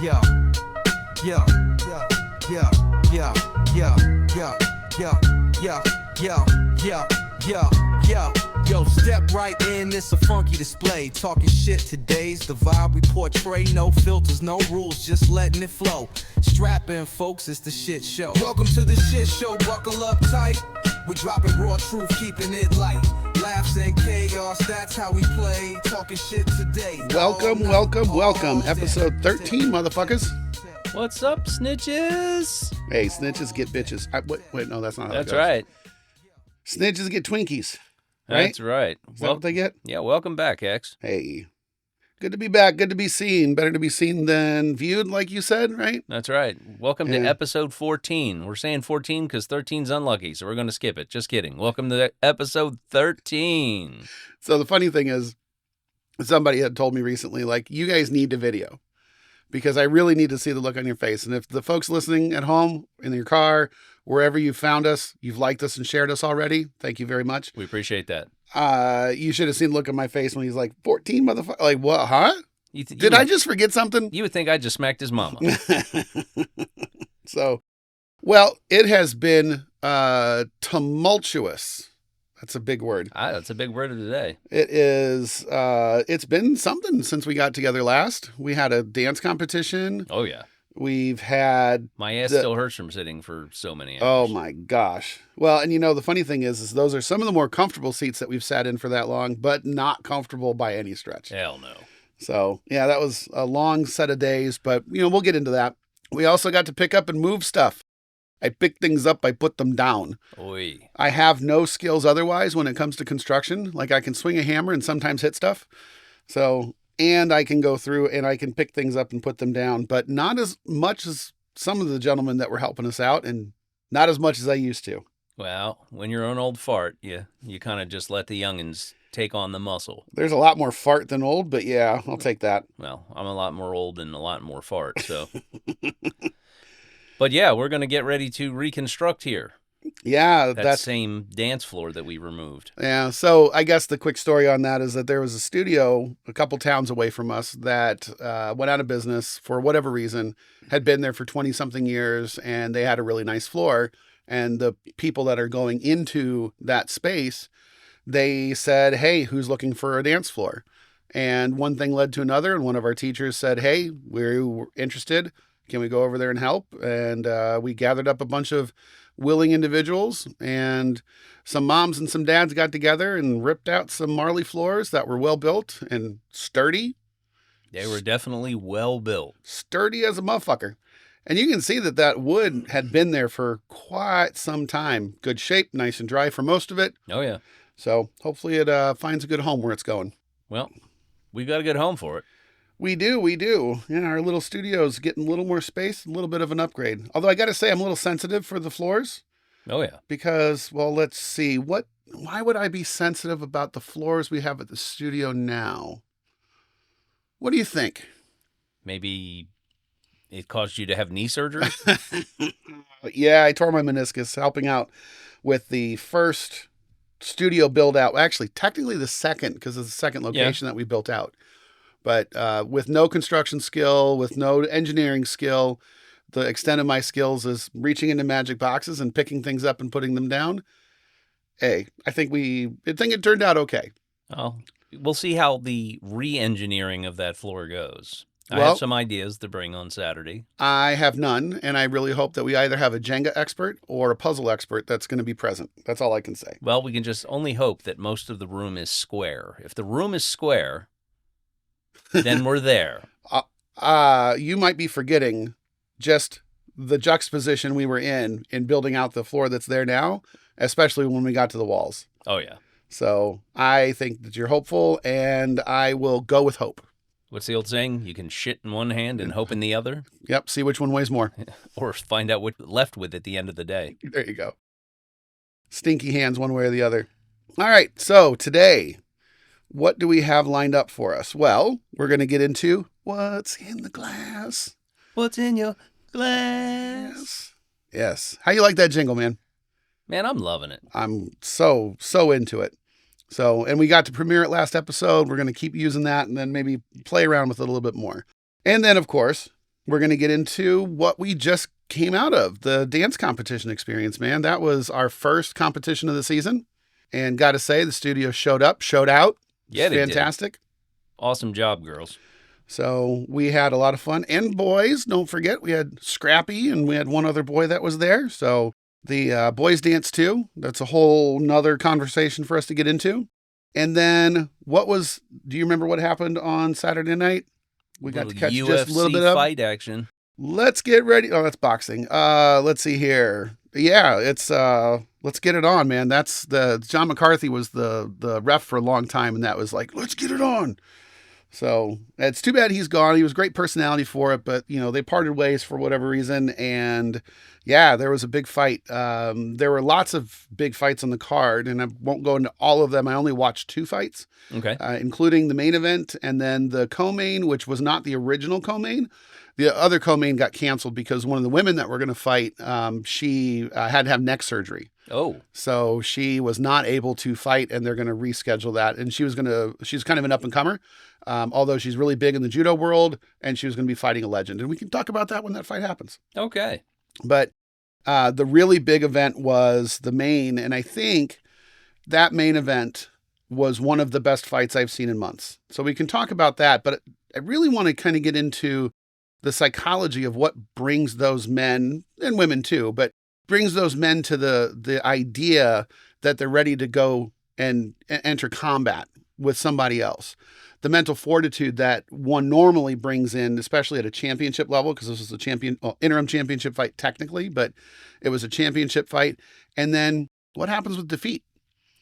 Yeah, yeah, yeah, yeah, yeah, yeah, yeah, yeah, yeah, yeah, yeah, yeah, yeah. Yo, step right in, it's a funky display. Talking shit, today's the vibe we portray. No filters, no rules, just letting it flow. Strap in, folks, it's the shit show. Welcome to the shit show, buckle up tight. We're dropping raw truth, keeping it light. Laughs and chaos, that's how we play. Talking shit today. Welcome. Episode 13, motherfuckers. What's up, snitches? Hey, snitches get bitches. Wait, no, that's not how That's it goes. right. Snitches get Twinkies. Right? That's right. Is that what they get? Yeah, welcome back, X. Hey, good to be back. Good to be seen. Better to be seen than viewed, like you said, right? That's right. Welcome to Yeah. episode 14. We're saying 14 because 13's unlucky, so we're going to skip it. Just kidding. Welcome to episode 13. So the funny thing is, somebody had told me recently, like, you guys need to video because I really need to see the look on your face. And if the folks listening at home, in your car, wherever you found us, you've liked us and shared us already, thank you very much. We appreciate that. You should have seen the look on my face when he's like, 14 motherfucker. Like, what, huh? Did I just forget something? You would think I just smacked his mama. So, well, it has been tumultuous. That's a big word. That's a big word of the day. It is, it's been something since we got together last. We had a dance competition. Oh, yeah. We've had... My ass still hurts from sitting for so many hours. Oh, my gosh. Well, and you know, the funny thing is those are some of the more comfortable seats that we've sat in for that long, but not comfortable by any stretch. Hell no. So, yeah, that was a long set of days, but, you know, we'll get into that. We also got to pick up and move stuff. I pick things up, I put them down. Oy. I have no skills otherwise when it comes to construction. Like, I can swing a hammer and sometimes hit stuff. So... And I can go through and I can pick things up and put them down, but not as much as some of the gentlemen that were helping us out and not as much as I used to. Well, when you're an old fart, you kind of just let the youngins take on the muscle. There's a lot more fart than old, but yeah, I'll take that. Well, I'm a lot more old and a lot more fart, so. But yeah, we're going to get ready to reconstruct here. Yeah, that same dance floor that we removed. Yeah, so I guess the quick story on that is that there was a studio a couple towns away from us that went out of business for whatever reason, had been there for 20-something years, and they had a really nice floor. And the people that are going into that space, they said, hey, who's looking for a dance floor? And one thing led to another, and one of our teachers said, hey, we're interested. Can we go over there and help? And we gathered up a bunch of willing individuals, and some moms and some dads got together and ripped out some Marley floors that were well built and sturdy. They were definitely well built. Sturdy as a motherfucker. And you can see that wood had been there for quite some time. Good shape, nice and dry for most of it. Oh, yeah. So hopefully it finds a good home where it's going. Well, we got a good home for it. We do. Yeah, our little studio's getting a little more space, a little bit of an upgrade. Although I got to say, I'm a little sensitive for the floors. Oh, yeah. Because, well, let's see. Why would I be sensitive about the floors we have at the studio now? What do you think? Maybe it caused you to have knee surgery? Yeah, I tore my meniscus helping out with the first studio build out. Actually, technically the second, because it's the second location that we built out. But with no construction skill, with no engineering skill, the extent of my skills is reaching into magic boxes and picking things up and putting them down. Hey, I think it turned out okay. Oh, we'll see how the re-engineering of that floor goes. I Well, have some ideas to bring on Saturday. I have none, and I really hope that we either have a Jenga expert or a puzzle expert that's going to be present. That's all I can say. Well, we can just only hope that most of the room is square. If the room is square, then we're there. You might be forgetting just the juxtaposition we were in building out the floor that's there now, especially when we got to the walls. Oh, yeah. So I think that you're hopeful, and I will go with hope. What's the old saying? You can shit in one hand and hope in the other? Yep, see which one weighs more. Or find out what's left with at the end of the day. There you go. Stinky hands one way or the other. All right, so today, what do we have lined up for us? Well, we're going to get into what's in the glass. What's in your glass? Yes. How you like that jingle, man? Man, I'm loving it. I'm so into it. So, and we got to premiere it last episode. We're going to keep using that and then maybe play around with it a little bit more. And then, of course, we're going to get into what we just came out of, the dance competition experience, man. That was our first competition of the season. And got to say, the studio showed up, showed out. Yeah, they fantastic. did. Awesome job, girls. So we had a lot of fun. And boys, don't forget, we had Scrappy and we had one other boy that was there. So the boys dance too. That's a whole nother conversation for us to get into. And then do you remember what happened on Saturday night? We got to catch UFC just a little bit of fight action. Let's get ready. Oh, that's boxing. Let's see here. Yeah, it's let's get it on, man. That's John McCarthy was the ref for a long time, and that was like, let's get it on. So it's too bad he's gone. He was a great personality for it, but they parted ways for whatever reason. And yeah, there was a big fight. There were lots of big fights on the card, and I won't go into all of them. I only watched 2 fights, Okay. Including the main event and then the co-main, which was not the original co-main. The other co-main got canceled because one of the women that were going to fight, she had to have neck surgery. Oh. So she was not able to fight, and they're going to reschedule that. And she's kind of an up-and-comer, although she's really big in the judo world, and she was going to be fighting a legend. And we can talk about that when that fight happens. Okay. But the really big event was the main, and I think that main event was one of the best fights I've seen in months. So we can talk about that, but I really want to kind of get into the psychology of what brings those men, and women too, but brings those men to the idea that they're ready to go and enter combat with somebody else. The mental fortitude that one normally brings in, especially at a championship level, because this was a interim championship fight technically, but it was a championship fight. And then what happens with defeat?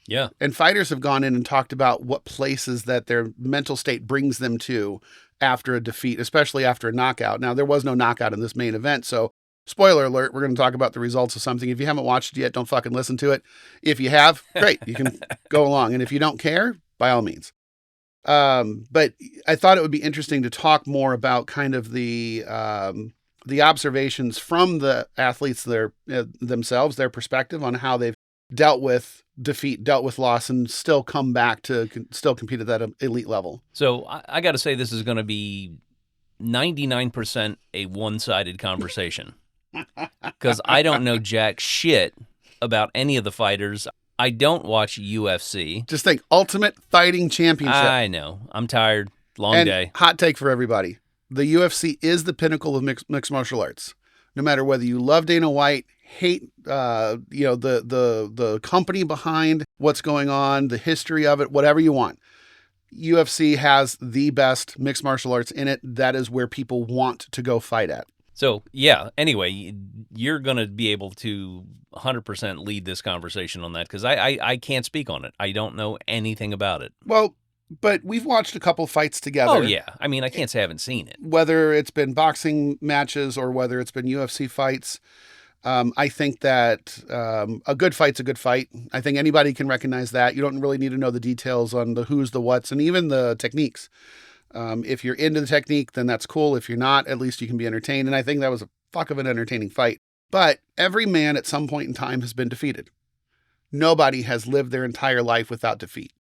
Yeah. And fighters have gone in and talked about what places that their mental state brings them to after a defeat, especially after a knockout. Now, there was no knockout in this main event, so spoiler alert, we're going to talk about the results of something. If you haven't watched it yet, don't fucking listen to it. If you have, great, you can go along. And if you don't care, by all means. But I thought it would be interesting to talk more about kind of the observations from the athletes themselves, their perspective on how they've dealt with defeat, dealt with loss, and still come back to still compete at that elite level. So I got to say this is going to be 99% a one-sided conversation because I don't know jack shit about any of the fighters. I don't watch UFC. Just think, Ultimate Fighting Championship. I know. I'm tired. Long day. Hot take for everybody. The UFC is the pinnacle of mixed martial arts. No matter whether you love Dana White, hate the company behind what's going on, the history of it, whatever you want. UFC has the best mixed martial arts in it. That is where people want to go fight at. So, yeah, anyway, you're going to be able to 100% lead this conversation on that because I can't speak on it. I don't know anything about it. Well, but we've watched a couple fights together. Oh, yeah. I mean, I can't say I haven't seen it. Whether it's been boxing matches or whether it's been UFC fights, I think that a good fight's a good fight. I think anybody can recognize that. You don't really need to know the details on the who's, the what's, and even the techniques. If you're into the technique, then that's cool. If you're not, at least you can be entertained. And I think that was a fuck of an entertaining fight. But every man at some point in time has been defeated. Nobody has lived their entire life without defeat.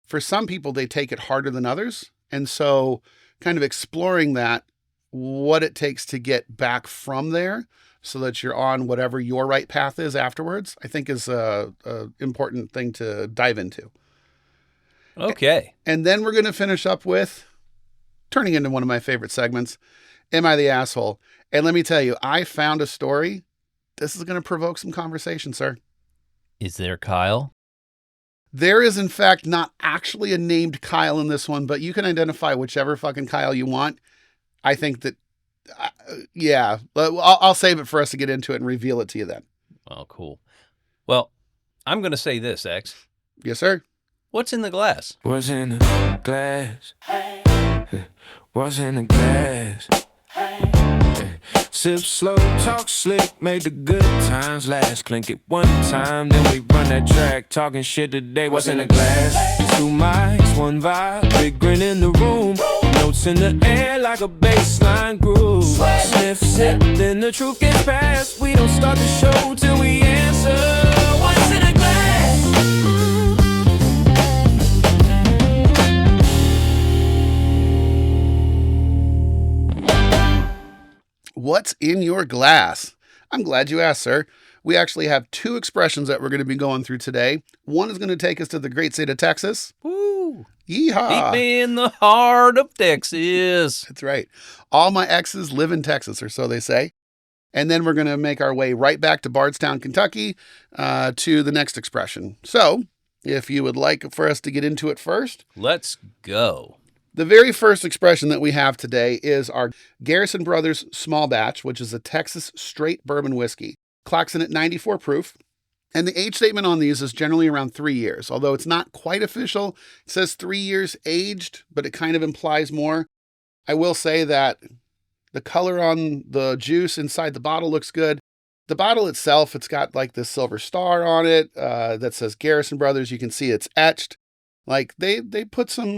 For some people, they take it harder than others. And so kind of exploring that, what it takes to get back from there so that you're on whatever your right path is afterwards, I think is a important thing to dive into. Okay. And then we're going to finish up with turning into one of my favorite segments, Am I the Asshole? And let me tell you, I found a story. This is going to provoke some conversation, sir. Is there Kyle? There is, in fact, not actually a named Kyle in this one, but you can identify whichever fucking Kyle you want. I think that, yeah, I'll save it for us to get into it and reveal it to you then. Oh, cool. Well, I'm going to say this, X. Yes, sir. What's in the glass? What's in the glass? What's in the glass? Sip slow, talk slick, made the good times last. Clink it one time, then we run that track. Talking shit today, what's in the glass? 2 mics, 1 vibe, big grin in the room. Notes in the air like a bassline groove. Sniff, sip, then the truth gets passed. We don't start the show till we answer. What's in the glass? What's in your glass? I'm glad you asked, sir. We actually have 2 expressions that we're going to be going through today. One is going to take us to the great state of Texas. Woo! Yeehaw! Keep me in the heart of Texas. That's right. All my exes live in Texas, or so they say. And then we're going to make our way right back to Bardstown, Kentucky, to the next expression. So, if you would like for us to get into it first. Let's go. The very first expression that we have today is our Garrison Brothers Small Batch, which is a Texas straight bourbon whiskey. Clocks in at 94 proof. And the age statement on these is generally around 3 years, although it's not quite official. It says 3 years aged, but it kind of implies more. I will say that the color on the juice inside the bottle looks good. The bottle itself, it's got like this silver star on it that says Garrison Brothers. You can see it's etched. Like they put some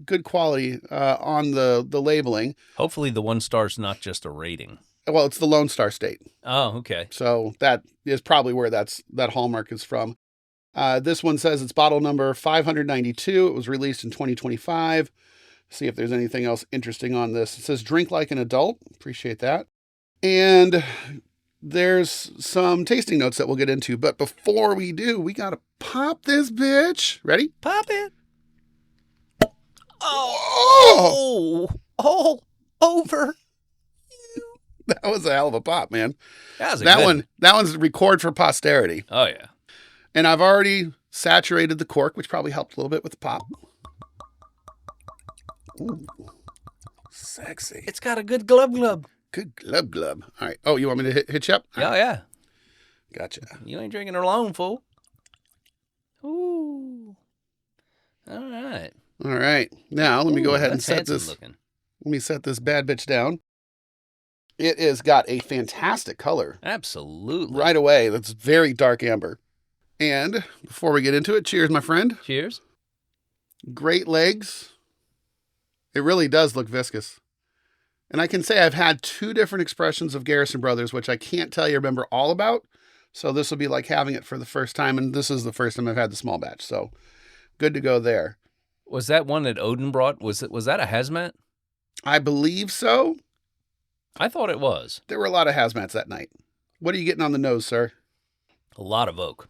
good quality on the labeling. Hopefully the 1 star's not just a rating. Well, it's the Lone Star State. Oh, okay. So that is probably where that hallmark is from. This one says it's bottle number 592. It was released in 2025. See if there's anything else interesting on this. It says drink like an adult. Appreciate that. And there's some tasting notes that we'll get into. But before we do, we got to pop this bitch. Ready? Pop it. Oh! All over. That was a hell of a pop, man. That one's record for posterity. Oh, yeah. And I've already saturated the cork, which probably helped a little bit with the pop. Ooh, sexy. It's got a good glub. Good glub. All right. Oh, you want me to hit you up? Yeah, yeah. Gotcha. You ain't drinking her alone, fool. Ooh. All right. All right. Now, let me go ahead and that's set handsome this. looking. Let me set this bad bitch down. It has got a fantastic color. Absolutely. Right away. That's very dark amber. And before we get into it, cheers, my friend. Cheers. Great legs. It really does look viscous. And I can say I've had 2 different expressions of Garrison Brothers, which I can't tell you remember all about. So this will be like having it for the first time. And this is the first time I've had the small batch. So good to go there. Was that one that Odin brought? Was that a hazmat? I believe so. I thought it was. There were a lot of hazmats that night. What are you getting on the nose, sir? A lot of oak.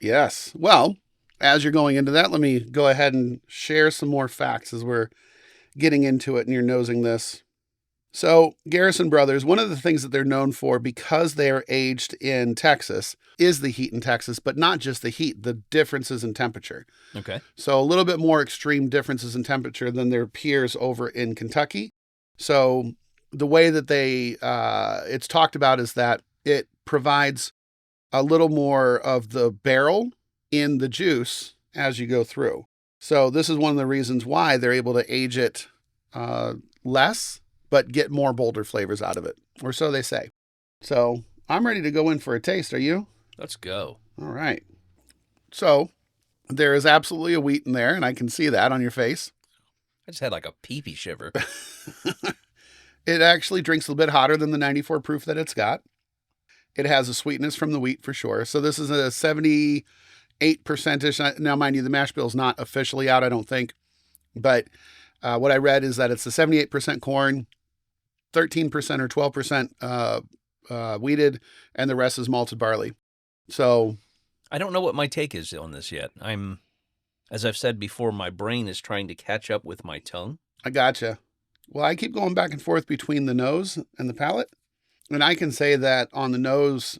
Yes. Well, as you're going into that, let me go ahead and share some more facts as we're getting into it and you're nosing this. So Garrison Brothers, one of the things that they're known for because they are aged in Texas is the heat in Texas, but not just the heat, the differences in temperature. Okay. So a little bit more extreme differences in temperature than their peers over in Kentucky. So the way that it's talked about is that it provides a little more of the barrel in the juice as you go through. So this is one of the reasons why they're able to age it less, but get more bolder flavors out of it, or so they say. So I'm ready to go in for a taste. Are you? Let's go. All right. So there is absolutely a wheat in there, and I can see that on your face. I just had like a pee-pee shiver. It actually drinks a little bit hotter than the 94 proof that it's got. It has a sweetness from the wheat for sure. So this is a 78%-ish. Now, mind you, the mash bill is not officially out, I don't think. But what I read is that it's a 78% corn, 13% or 12% wheated, and the rest is malted barley. So I don't know what my take is on this yet. As I've said before, my brain is trying to catch up with my tongue. I gotcha. Well, I keep going back and forth between the nose and the palate. And I can say that on the nose,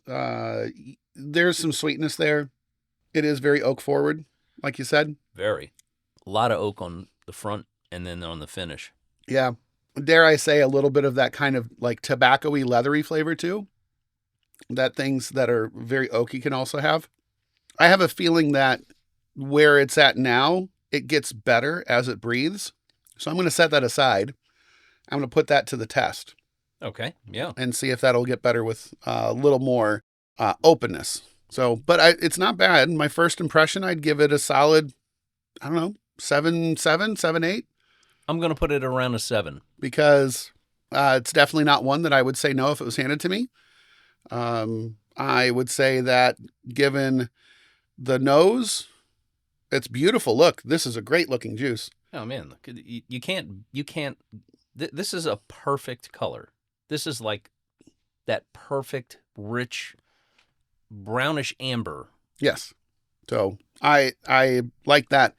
there's some sweetness there. It is very oak forward, like you said. Very. A lot of oak on the front and then on the finish. Yeah. Dare I say a little bit of that kind of like tobacco-y, leathery flavor too. That things that are very oaky can also have. I have a feeling that where it's at now, it gets better as it breathes. So I'm going to set that aside. I'm going to put that to the test. Okay, yeah. And see if that'll get better with a little more openness. So, but it's not bad. My first impression, I'd give it a solid, I don't know, 7.7, 8. I'm going to put it around a 7. Because it's definitely not one that I would say no if it was handed to me. I would say that given the nose, it's beautiful. Look, this is a great looking juice. Oh man, look, you can't, this is a perfect color. This is like that perfect, rich, brownish amber. Yes. So I like that.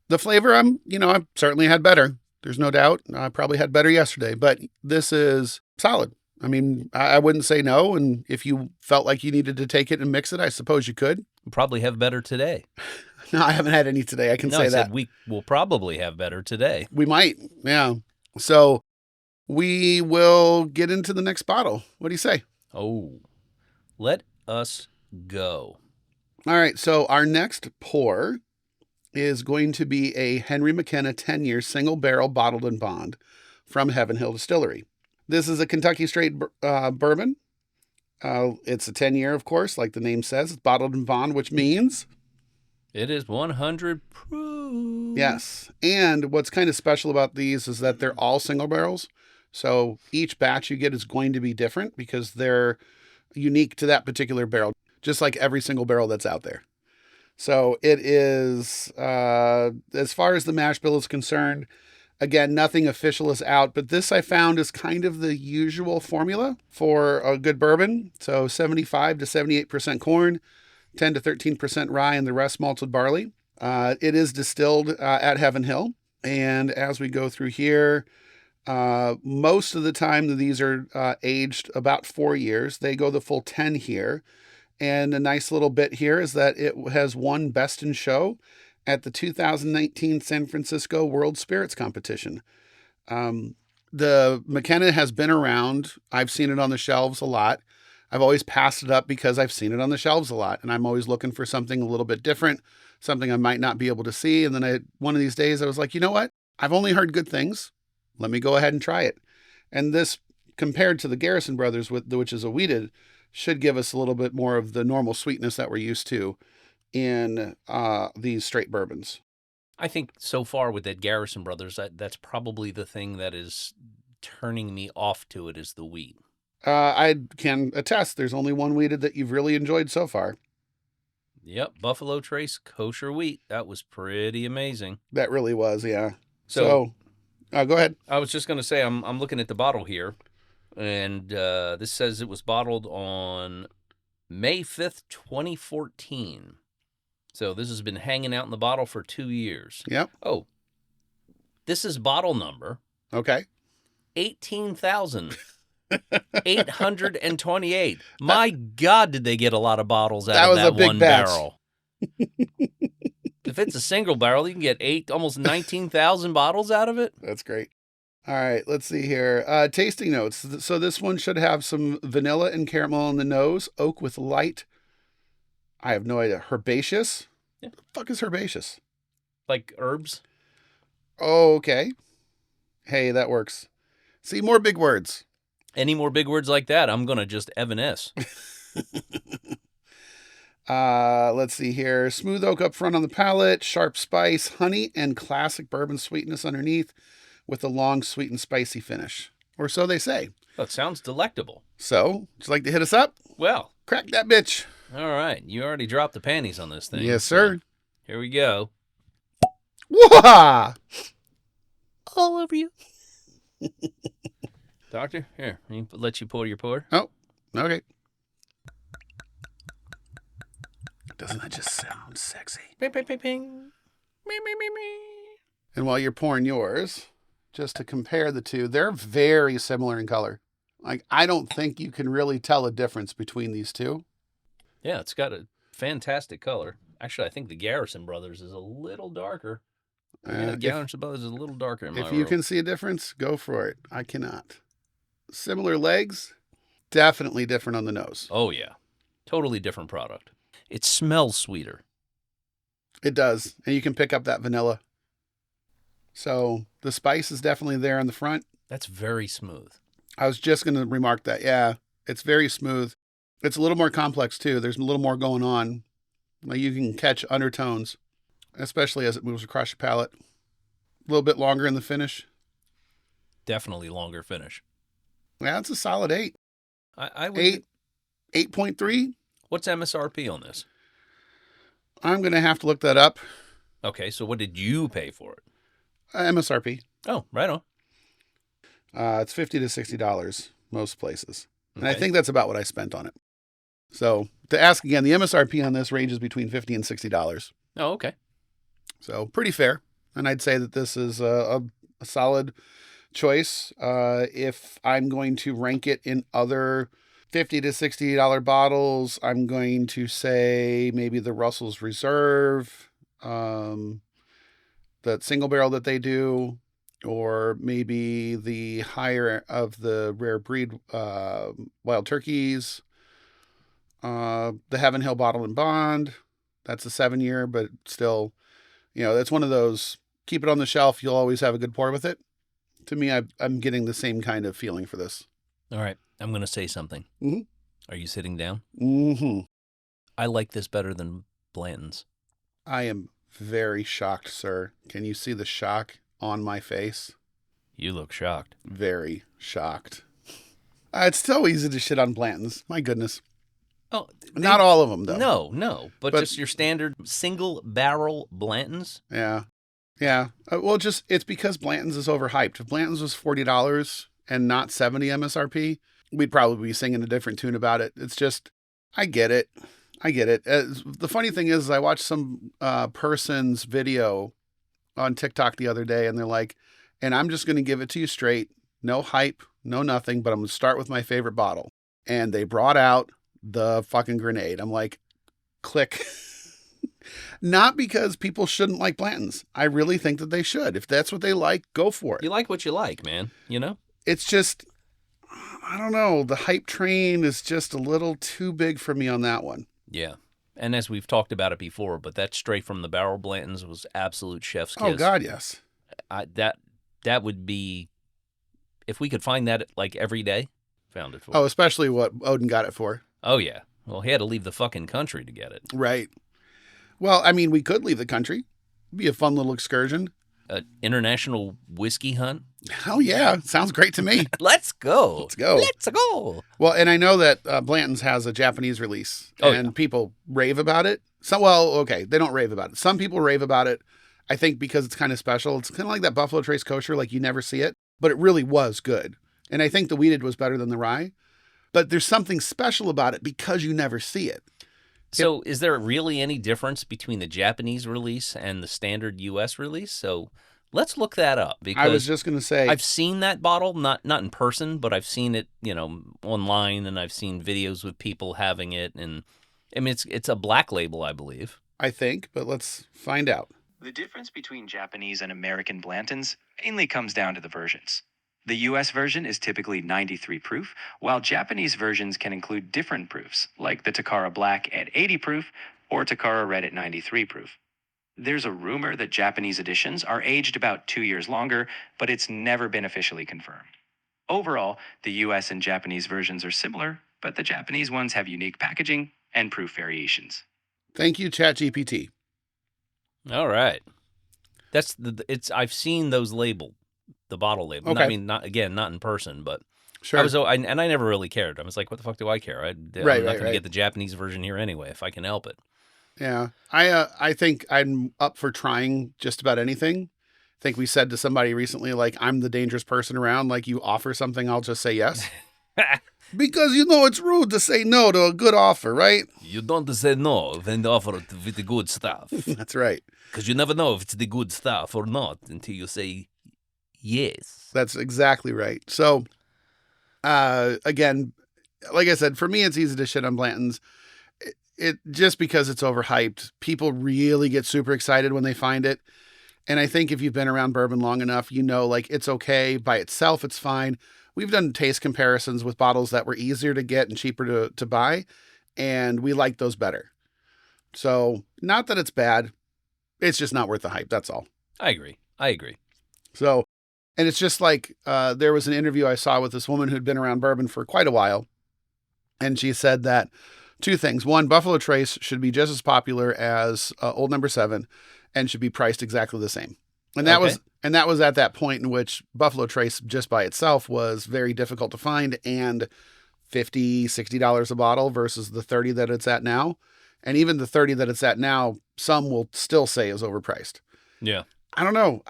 The flavor, I've certainly had better. There's no doubt. I probably had better yesterday, but this is solid. I mean, I wouldn't say no. And if you felt like you needed to take it and mix it, I suppose you could. We'll probably have better today. No, I haven't had any today. I can say I that. said we will probably have better today. We might. Yeah. So we will get into the next bottle. What do you say? Oh, let us go. All right. So our next pour is going to be a Henry McKenna 10-year single barrel bottled and bond from Heaven Hill Distillery. This is a Kentucky straight bourbon. It's a 10-year, of course, like the name says. It's bottled and bond, which means it is 100 proof. Yes. And what's kind of special about these is that they're all single barrels. So each batch you get is going to be different because they're unique to that particular barrel, just like every single barrel that's out there. So it is, as far as the mash bill is concerned, again, nothing official is out, but this I found is kind of the usual formula for a good bourbon. So 75 to 78% corn, 10 to 13% rye, and the rest malted barley. It is distilled at Heaven Hill. And as we go through here, most of the time these are aged about 4 years. They go the full 10 here. And a nice little bit here is that it has won Best in Show at the 2019 San Francisco World Spirits Competition. The McKenna has been around. I've seen it on the shelves a lot. I've always passed it up because I've seen it on the shelves a lot. And I'm always looking for something a little bit different, something I might not be able to see. And then one of these days I was like, you know what? I've only heard good things. Let me go ahead and try it. And this, compared to the Garrison Brothers, which is a wheated, should give us a little bit more of the normal sweetness that we're used to in these straight bourbons. I think so far with that Garrison Brothers, that's probably the thing that is turning me off to it is the wheat. I can attest there's only one wheated that you've really enjoyed so far. Yep, Buffalo Trace kosher wheat. That was pretty amazing. That really was, yeah. So go ahead. I was just going to say, I'm looking at the bottle here, and this says it was bottled on May 5th, 2014. So this has been hanging out in the bottle for 2 years. Yep. Oh, this is bottle number. Okay. 18,828. My God, did they get a lot of bottles out of was that a big one batch. barrel. If it's a single barrel, you can get almost 19,000 bottles out of it. That's great. All right, let's see here. Tasting notes. So this one should have some vanilla and caramel in the nose, oak with light. I have no idea. Herbaceous? Yeah. What the fuck is herbaceous? Like herbs. Oh, okay. Hey, that works. See, more big words. Any more big words like that, I'm going to just evanesce. Let's see here. Smooth oak up front on the palate, sharp spice, honey, and classic bourbon sweetness underneath with a long, sweet and spicy finish. Or so they say. That sounds delectable. So, would you like to hit us up? Well, Crack that bitch. all right. You already dropped the panties on this thing. Yes, sir. So here we go. Wah! All over you. Doctor, here. Let you pour your pour. Oh, okay. Doesn't that just sound sexy? Ping, ping, ping, ping. Me, me, me, me. And while you're pouring yours, just to compare the two, they're very similar in color. Like, I don't think you can really tell a difference between these two. Yeah, it's got a fantastic color. Actually, I think the Garrison Brothers is a little darker. Yeah, the Garrison Brothers is a little darker in my If you world. can see a difference, go for it. I cannot. Similar legs, definitely different on the nose. Oh, yeah. Totally different product. It smells sweeter. It does. And you can pick up that vanilla. So the spice is definitely there on the front. That's very smooth. I was just going to remark that. Yeah, it's very smooth. It's a little more complex, too. There's a little more going on. Like you can catch undertones, especially as it moves across your palate. A little bit longer in the finish. Definitely longer finish. Yeah, it's a solid 8. I would. 8.3. What's MSRP on this? I'm going to have to look that up. Okay, so what did you pay for it? MSRP. Oh, right on. It's $50 to $60 most places. And I think that's about what I spent on it. So to ask again, the MSRP on this ranges between $50 and $60. Oh, okay. So pretty fair. And I'd say that this is a solid choice. If I'm going to rank it in other $50 to $60 bottles, I'm going to say maybe the Russell's Reserve, that single barrel that they do, or maybe the higher of the rare breed wild turkeys, the Heaven Hill Bottle and Bond. That's a 7-year, but still, that's one of those, keep it on the shelf. You'll always have a good pour with it. To me, I'm getting the same kind of feeling for this. All right. I'm going to say something. Mm-hmm. Are you sitting down? Mm-hmm. I like this better than Blanton's. I am very shocked, sir. Can you see the shock on my face? You look shocked. Very shocked. It's so easy to shit on Blanton's. My goodness. Oh, not all of them, though. No. But just your standard single barrel Blanton's? Yeah. Yeah. Well, it's because Blanton's is overhyped. If Blanton's was $40 and not $70 MSRP, we'd probably be singing a different tune about it. It's just, I get it. The funny thing is, I watched some person's video on TikTok the other day, and they're like, and I'm just going to give it to you straight. No hype, no nothing, but I'm going to start with my favorite bottle. And they brought out the fucking grenade. I'm like, click. Not because people shouldn't like Blanton's. I really think that they should. If that's what they like, go for it. You like what you like, man. It's just, I don't know. The hype train is just a little too big for me on that one. Yeah. And as we've talked about it before, but that straight from the barrel Blanton's was absolute chef's kiss. Oh, God, yes. That would be, if we could find that like every day, found it for. Oh, especially what Odin got it for. Oh, yeah. Well, he had to leave the fucking country to get it. Right. Well, I mean, we could leave the country. It'd be a fun little excursion. An international whiskey hunt? Hell yeah. Sounds great to me. Let's go. Let's go. Let's go. Well, and I know that Blanton's has a Japanese release, and people rave about it. Okay, they don't rave about it. Some people rave about it, I think, because it's kind of special. It's kind of like that Buffalo Trace kosher, like you never see it, but it really was good. And I think the wheated was better than the rye, but there's something special about it because you never see it. So is there really any difference between the Japanese release and the standard U.S. release? So let's look that up. Because I was just going to say, I've seen that bottle, not in person, but I've seen it, online, and I've seen videos with people having it. And I mean, it's a black label, I believe. I think, but let's find out. The difference between Japanese and American Blantons mainly comes down to the versions. The US version is typically 93 proof, while Japanese versions can include different proofs, like the Takara Black at 80 proof or Takara Red at 93 proof. There's a rumor that Japanese editions are aged about 2 years longer, but it's never been officially confirmed. Overall, the US and Japanese versions are similar, but the Japanese ones have unique packaging and proof variations. Thank you, ChatGPT. All right. I've seen those labeled. The bottle label. Okay. I mean, not in person, but Sure. I never really cared. I was like, what the fuck do I care? I'm not going to get the Japanese version here anyway, if I can help it. Yeah. I think I'm up for trying just about anything. I think we said to somebody recently, like, I'm the dangerous person around. Like, you offer something, I'll just say yes. Because, it's rude to say no to a good offer, right? You don't say no when they offer it with the good stuff. That's right. Because you never know if it's the good stuff or not until you say yes. That's exactly right. So, again, like I said, for me, it's easy to shit on Blanton's. It just because it's overhyped. People really get super excited when they find it. And I think if you've been around bourbon long enough, like it's okay by itself. It's fine. We've done taste comparisons with bottles that were easier to get and cheaper to buy, and we like those better. So not that it's bad. It's just not worth the hype. That's all. I agree. So, and it's just like, there was an interview I saw with this woman who'd been around bourbon for quite a while. And she said that two things. One, Buffalo Trace should be just as popular as Old No. 7 and should be priced exactly the same. And that was at that point in which Buffalo Trace just by itself was very difficult to find, and $50, $60 a bottle versus the $30 that it's at now. And even the $30 that it's at now, some will still say is overpriced. Yeah. I don't know.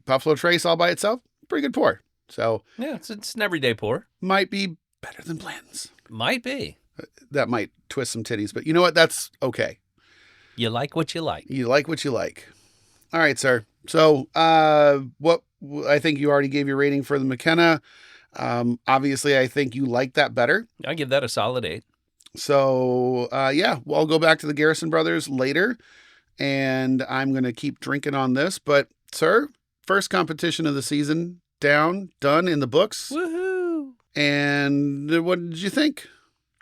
Buffalo Trace all by itself, pretty good pour. So yeah, it's an everyday pour. Might be better than Blanton's. Might be. That might twist some titties, but you know what? That's okay. You like what you like. You like what you like. All right, sir. So, what I think you already gave your rating for the McKenna. Obviously, I think you like that better. I give that a solid 8. So, yeah, well, I'll go back to the Garrison Brothers later, and I'm going to keep drinking on this. But, sir, first competition of the season done in the books. Woohoo! And what did you think?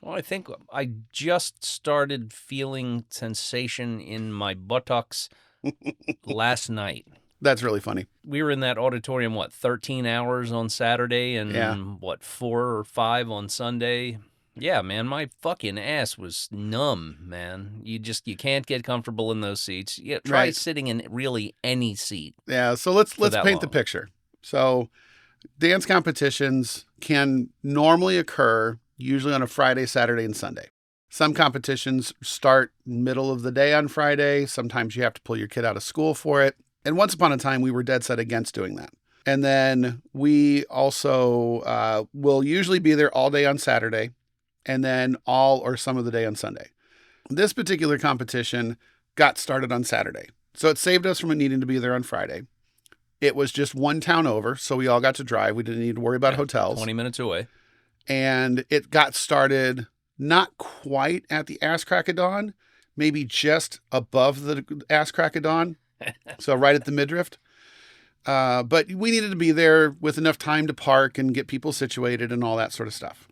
Well, I think I just started feeling sensation in my buttocks last night. That's really funny. We were in that auditorium, 13 hours on Saturday and, Yeah. 4 or 5 on Sunday? Yeah, man, my fucking ass was numb, man. You can't get comfortable in those seats. Yeah, try Right. sitting in really any seat. Yeah, so let's that paint the long. picture. So, dance competitions can normally occur usually on a Friday, Saturday, and Sunday. Some competitions start middle of the day on Friday. Sometimes you have to pull your kid out of school for it. And once upon a time, we were dead set against doing that. And then we also will usually be there all day on Saturday and then all or some of the day on Sunday. This particular competition got started on Saturday. So it saved us from needing to be there on Friday. It was just one town over, so we all got to drive. We didn't need to worry about hotels. 20 minutes away. And it got started not quite at the ass crack of dawn, maybe just above the ass crack of dawn. So right at the midriff. But we needed to be there with enough time to park and get people situated and all that sort of stuff.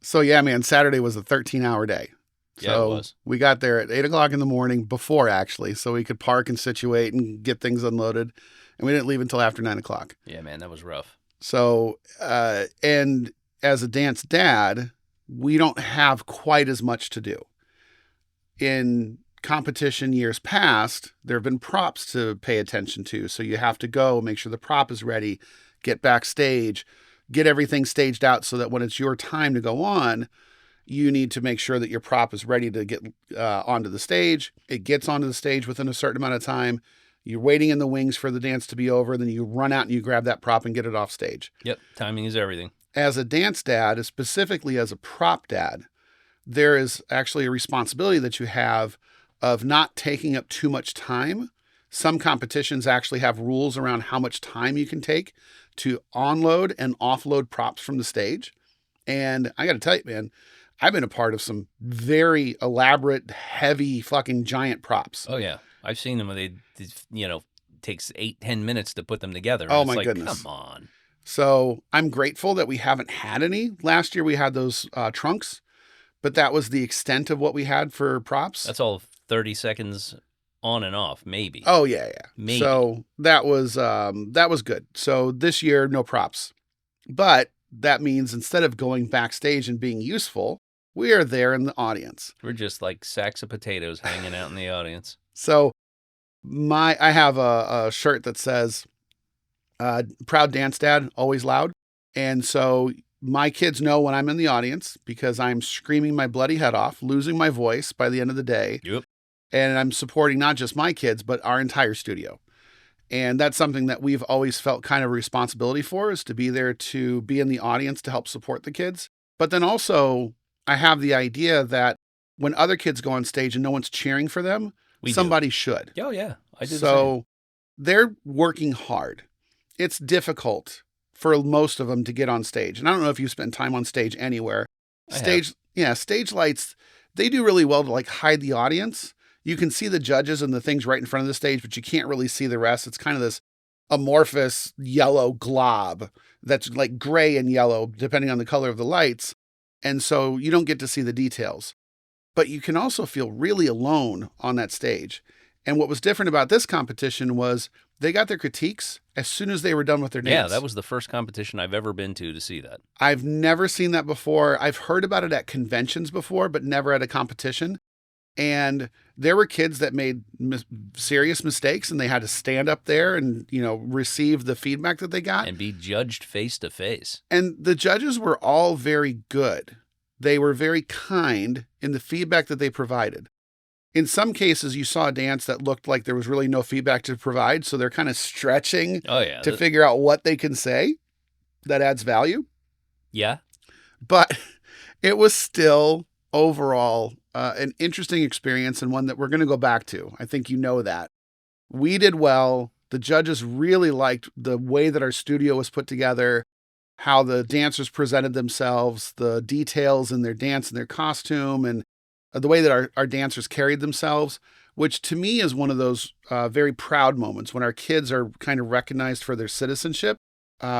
So yeah, man, Saturday was a 13-hour day. Yeah, So it was. we got there at 8 o'clock in the morning before actually, so we could park and situate and get things unloaded. And we didn't leave until after 9 o'clock. Yeah, man, that was rough. So, and as a dance dad, we don't have quite as much to do. In competition years past, there have been props to pay attention to. So you have to go make sure the prop is ready, get backstage, get everything staged out so that when it's your time to go on, you need to make sure that your prop is ready to get onto the stage. It gets onto the stage within a certain amount of time. You're waiting in the wings for the dance to be over. Then you run out and you grab that prop and get it off stage. Yep, timing is everything. As a dance dad, specifically as a prop dad, there is actually a responsibility that you have of not taking up too much time. Some competitions actually have rules around how much time you can take to onload and offload props from the stage. And I got to tell you, man, I've been a part of some very elaborate, heavy, fucking giant props. Oh, yeah. I've seen them. They takes 8-10 minutes to put them together. Oh, It's my like, goodness. Come on. So I'm grateful that we haven't had any. Last year we had those trunks, but that was the extent of what we had for props. That's all 30 seconds on and off, maybe. Oh yeah. Maybe. So that was good. So this year, no props, but that means instead of going backstage and being useful, we are there in the audience. We're just like sacks of potatoes hanging out in the audience. So I have a shirt that says, proud dance dad, always loud. And so my kids know when I'm in the audience because I'm screaming my bloody head off, losing my voice by the end of the day. Yep. And I'm supporting not just my kids, but our entire studio. And that's something that we've always felt kind of a responsibility for, is to be there to be in the audience to help support the kids. But then also I have the idea that when other kids go on stage and no one's cheering for them, somebody should. Oh, yeah. I did the same. So they're working hard. It's difficult for most of them to get on stage. And I don't know if you spend time on stage anywhere. Stage lights, they do really well to like hide the audience. You can see the judges and the things right in front of the stage, but you can't really see the rest. It's kind of this amorphous yellow glob that's like gray and yellow, depending on the color of the lights. And so you don't get to see the details. But you can also feel really alone on that stage. And what was different about this competition was they got their critiques as soon as they were done with their dance. Yeah, that was the first competition I've ever been to see that. I've never seen that before. I've heard about it at conventions before, but never at a competition. And there were kids that made serious mistakes and they had to stand up there and, receive the feedback that they got. And be judged face to face. And the judges were all very good. They were very kind in the feedback that they provided. In some cases, you saw a dance that looked like there was really no feedback to provide. So they're kind of stretching Oh, yeah. to figure out what they can say that adds value. Yeah. But it was still overall an interesting experience and one that we're going to go back to. I think you know that. We did well. The judges really liked the way that our studio was put together, how the dancers presented themselves, the details in their dance and their costume, and the way that our dancers carried themselves, which to me is one of those very proud moments when our kids are kind of recognized for their citizenship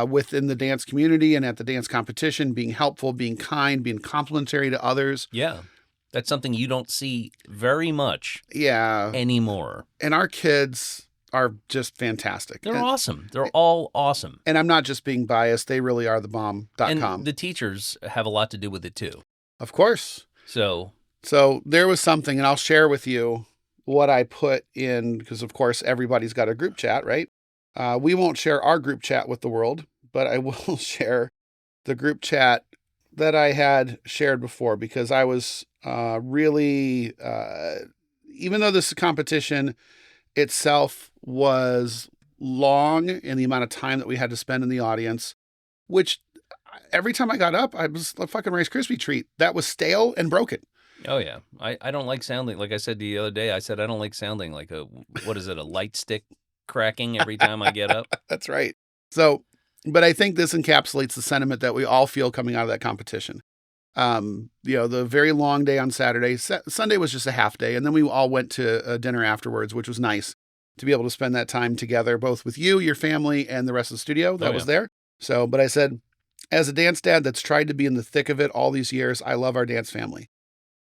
within the dance community and at the dance competition, being helpful, being kind, being complimentary to others. Yeah. That's something you don't see very much Yeah. anymore. And our kids are just fantastic. They're awesome. They're all awesome. And I'm not just being biased. They really are the bomb.com. And the teachers have a lot to do with it too. Of course. So there was something, and I'll share with you what I put in, because of course everybody's got a group chat, right? We won't share our group chat with the world, but I will share the group chat that I had shared before, because I was really, even though this competition itself was long in the amount of time that we had to spend in the audience, which every time I got up, I was a fucking Rice Krispie treat that was stale and broken. oh yeah, I don't like sounding, like I said the other day, I said I don't like sounding like a light stick cracking every time I get up. That's right. So, but I think this encapsulates the sentiment that we all feel coming out of that competition. The very long day on Saturday. Sunday was just a half day, and then we all went to a dinner afterwards, which was nice to be able to spend that time together, both with you, your family, and the rest of the studio that was there. So, but I said, as a dance dad that's tried to be in the thick of it all these years, I love our dance family.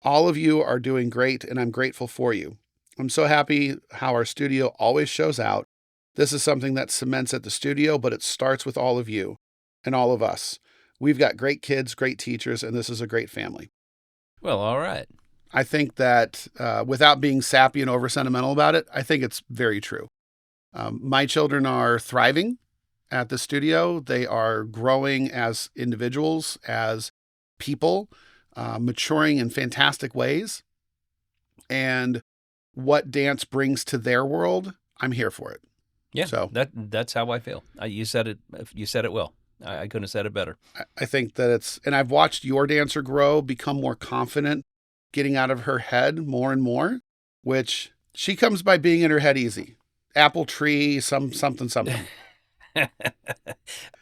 All of you are doing great, and I'm grateful for you. I'm so happy how our studio always shows out. This is something that cements at the studio, but it starts with all of you and all of us. We've got great kids, great teachers, and this is a great family. Well, all right. I think that without being sappy and over sentimental about it, I think it's very true. My children are thriving at the studio. They are growing as individuals, as people, maturing in fantastic ways. And what dance brings to their world, I'm here for it. Yeah, so that's how I feel. You said it. You said it well. I couldn't have said it better. I think that and I've watched your dancer grow, become more confident, getting out of her head more and more, which she comes by being in her head easy. Apple tree, something.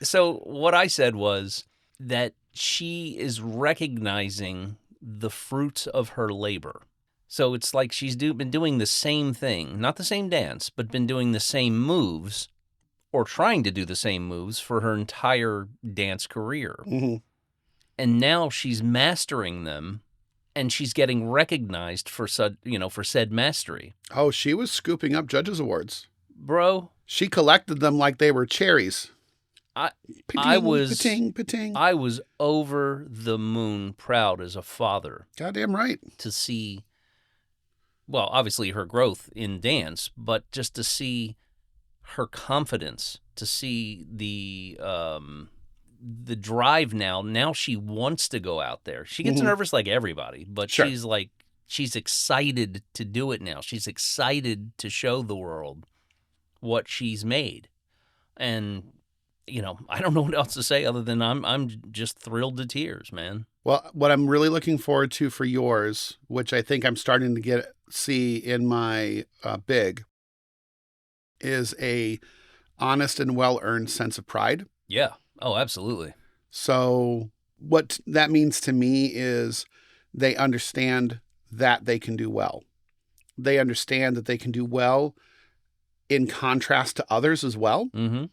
So what I said was that she is recognizing the fruits of her labor. So it's like she's been doing the same thing, not the same dance, but been doing the same moves or trying to do the same moves for her entire dance career. Mm-hmm. And now she's mastering them, and she's getting recognized for said mastery. Oh, she was scooping up judges' awards. Bro. She collected them like they were cherries. I was pating. I was over the moon proud as a father. Goddamn right. To see, well, obviously her growth in dance, but just to see her confidence, to see the drive now. Now she wants to go out there. She gets nervous like everybody, but sure. she's excited to do it now. She's excited to show the world what she's made. And I don't know what else to say other than I'm just thrilled to tears, man. Well, what I'm really looking forward to for yours, which I think I'm starting to see in my big, is a honest and well-earned sense of pride. Yeah. Oh, absolutely. So what that means to me is they understand that they can do well. They understand that they can do well in contrast to others as well. Mm-hmm.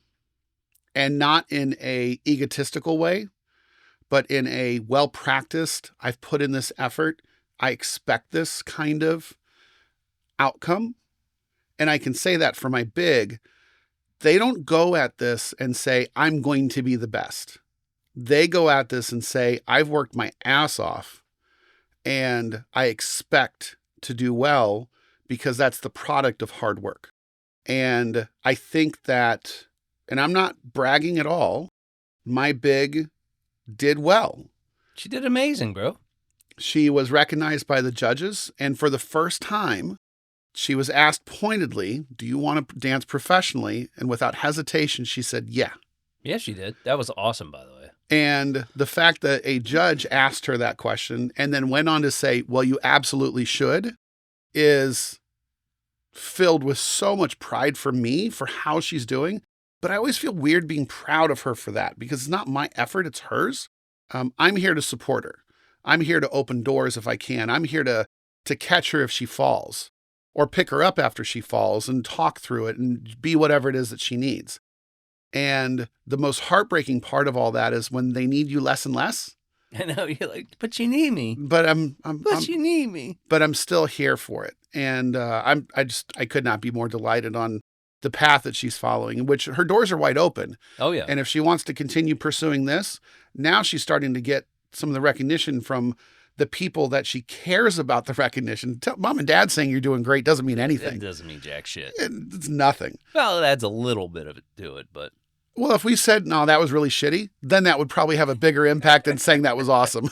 And not in a egotistical way, but in a well-practiced, I've put in this effort, I expect this kind of outcome. And I can say that for my big, they don't go at this and say, I'm going to be the best. They go at this and say, I've worked my ass off and I expect to do well because that's the product of hard work. And I think that, and I'm not bragging at all, my big did well. She did amazing, bro. She was recognized by the judges, and for the first time, she was asked pointedly, do you want to dance professionally? And without hesitation, she said, yeah. Yeah, she did. That was awesome, by the way. And the fact that a judge asked her that question and then went on to say, well, you absolutely should, is filled with so much pride for me for how she's doing. But I always feel weird being proud of her for that because it's not my effort, it's hers. I'm here to support her. I'm here to open doors if I can. I'm here to catch her if she falls or pick her up after she falls and talk through it and be whatever it is that she needs. And the most heartbreaking part of all that is when they need you less and less. I know, you're like, but you need me. But You need me. But I'm still here for it. And I could not be more delighted on the path that she's following, in which her doors are wide open. Oh, yeah. And if she wants to continue pursuing this, now she's starting to get some of the recognition from the people that she cares about the recognition. Mom and dad saying you're doing great doesn't mean anything. It doesn't mean jack shit. It's nothing. Well, it adds a little bit of it to it, but. Well, if we said, no, that was really shitty, then that would probably have a bigger impact than saying that was awesome.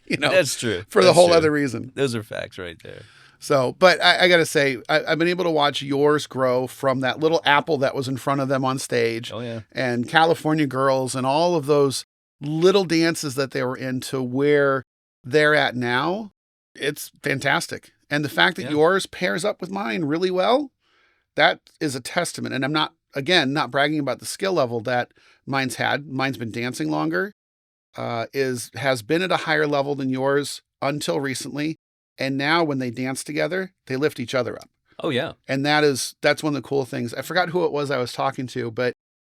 That's true. For the whole other reason. Those are facts right there. So, but I got to say, I've been able to watch yours grow from that little apple that was in front of them on stage. Oh, yeah. And California Girls and all of those little dances that they were in to where they're at now. It's fantastic. And the fact that yours pairs up with mine really well, that is a testament. And I'm not bragging about the skill level that mine's had. Mine's been dancing longer, has been at a higher level than yours until recently. And now when they dance together, they lift each other up. Oh, yeah. And that's one of the cool things. I forgot who it was I was talking to, but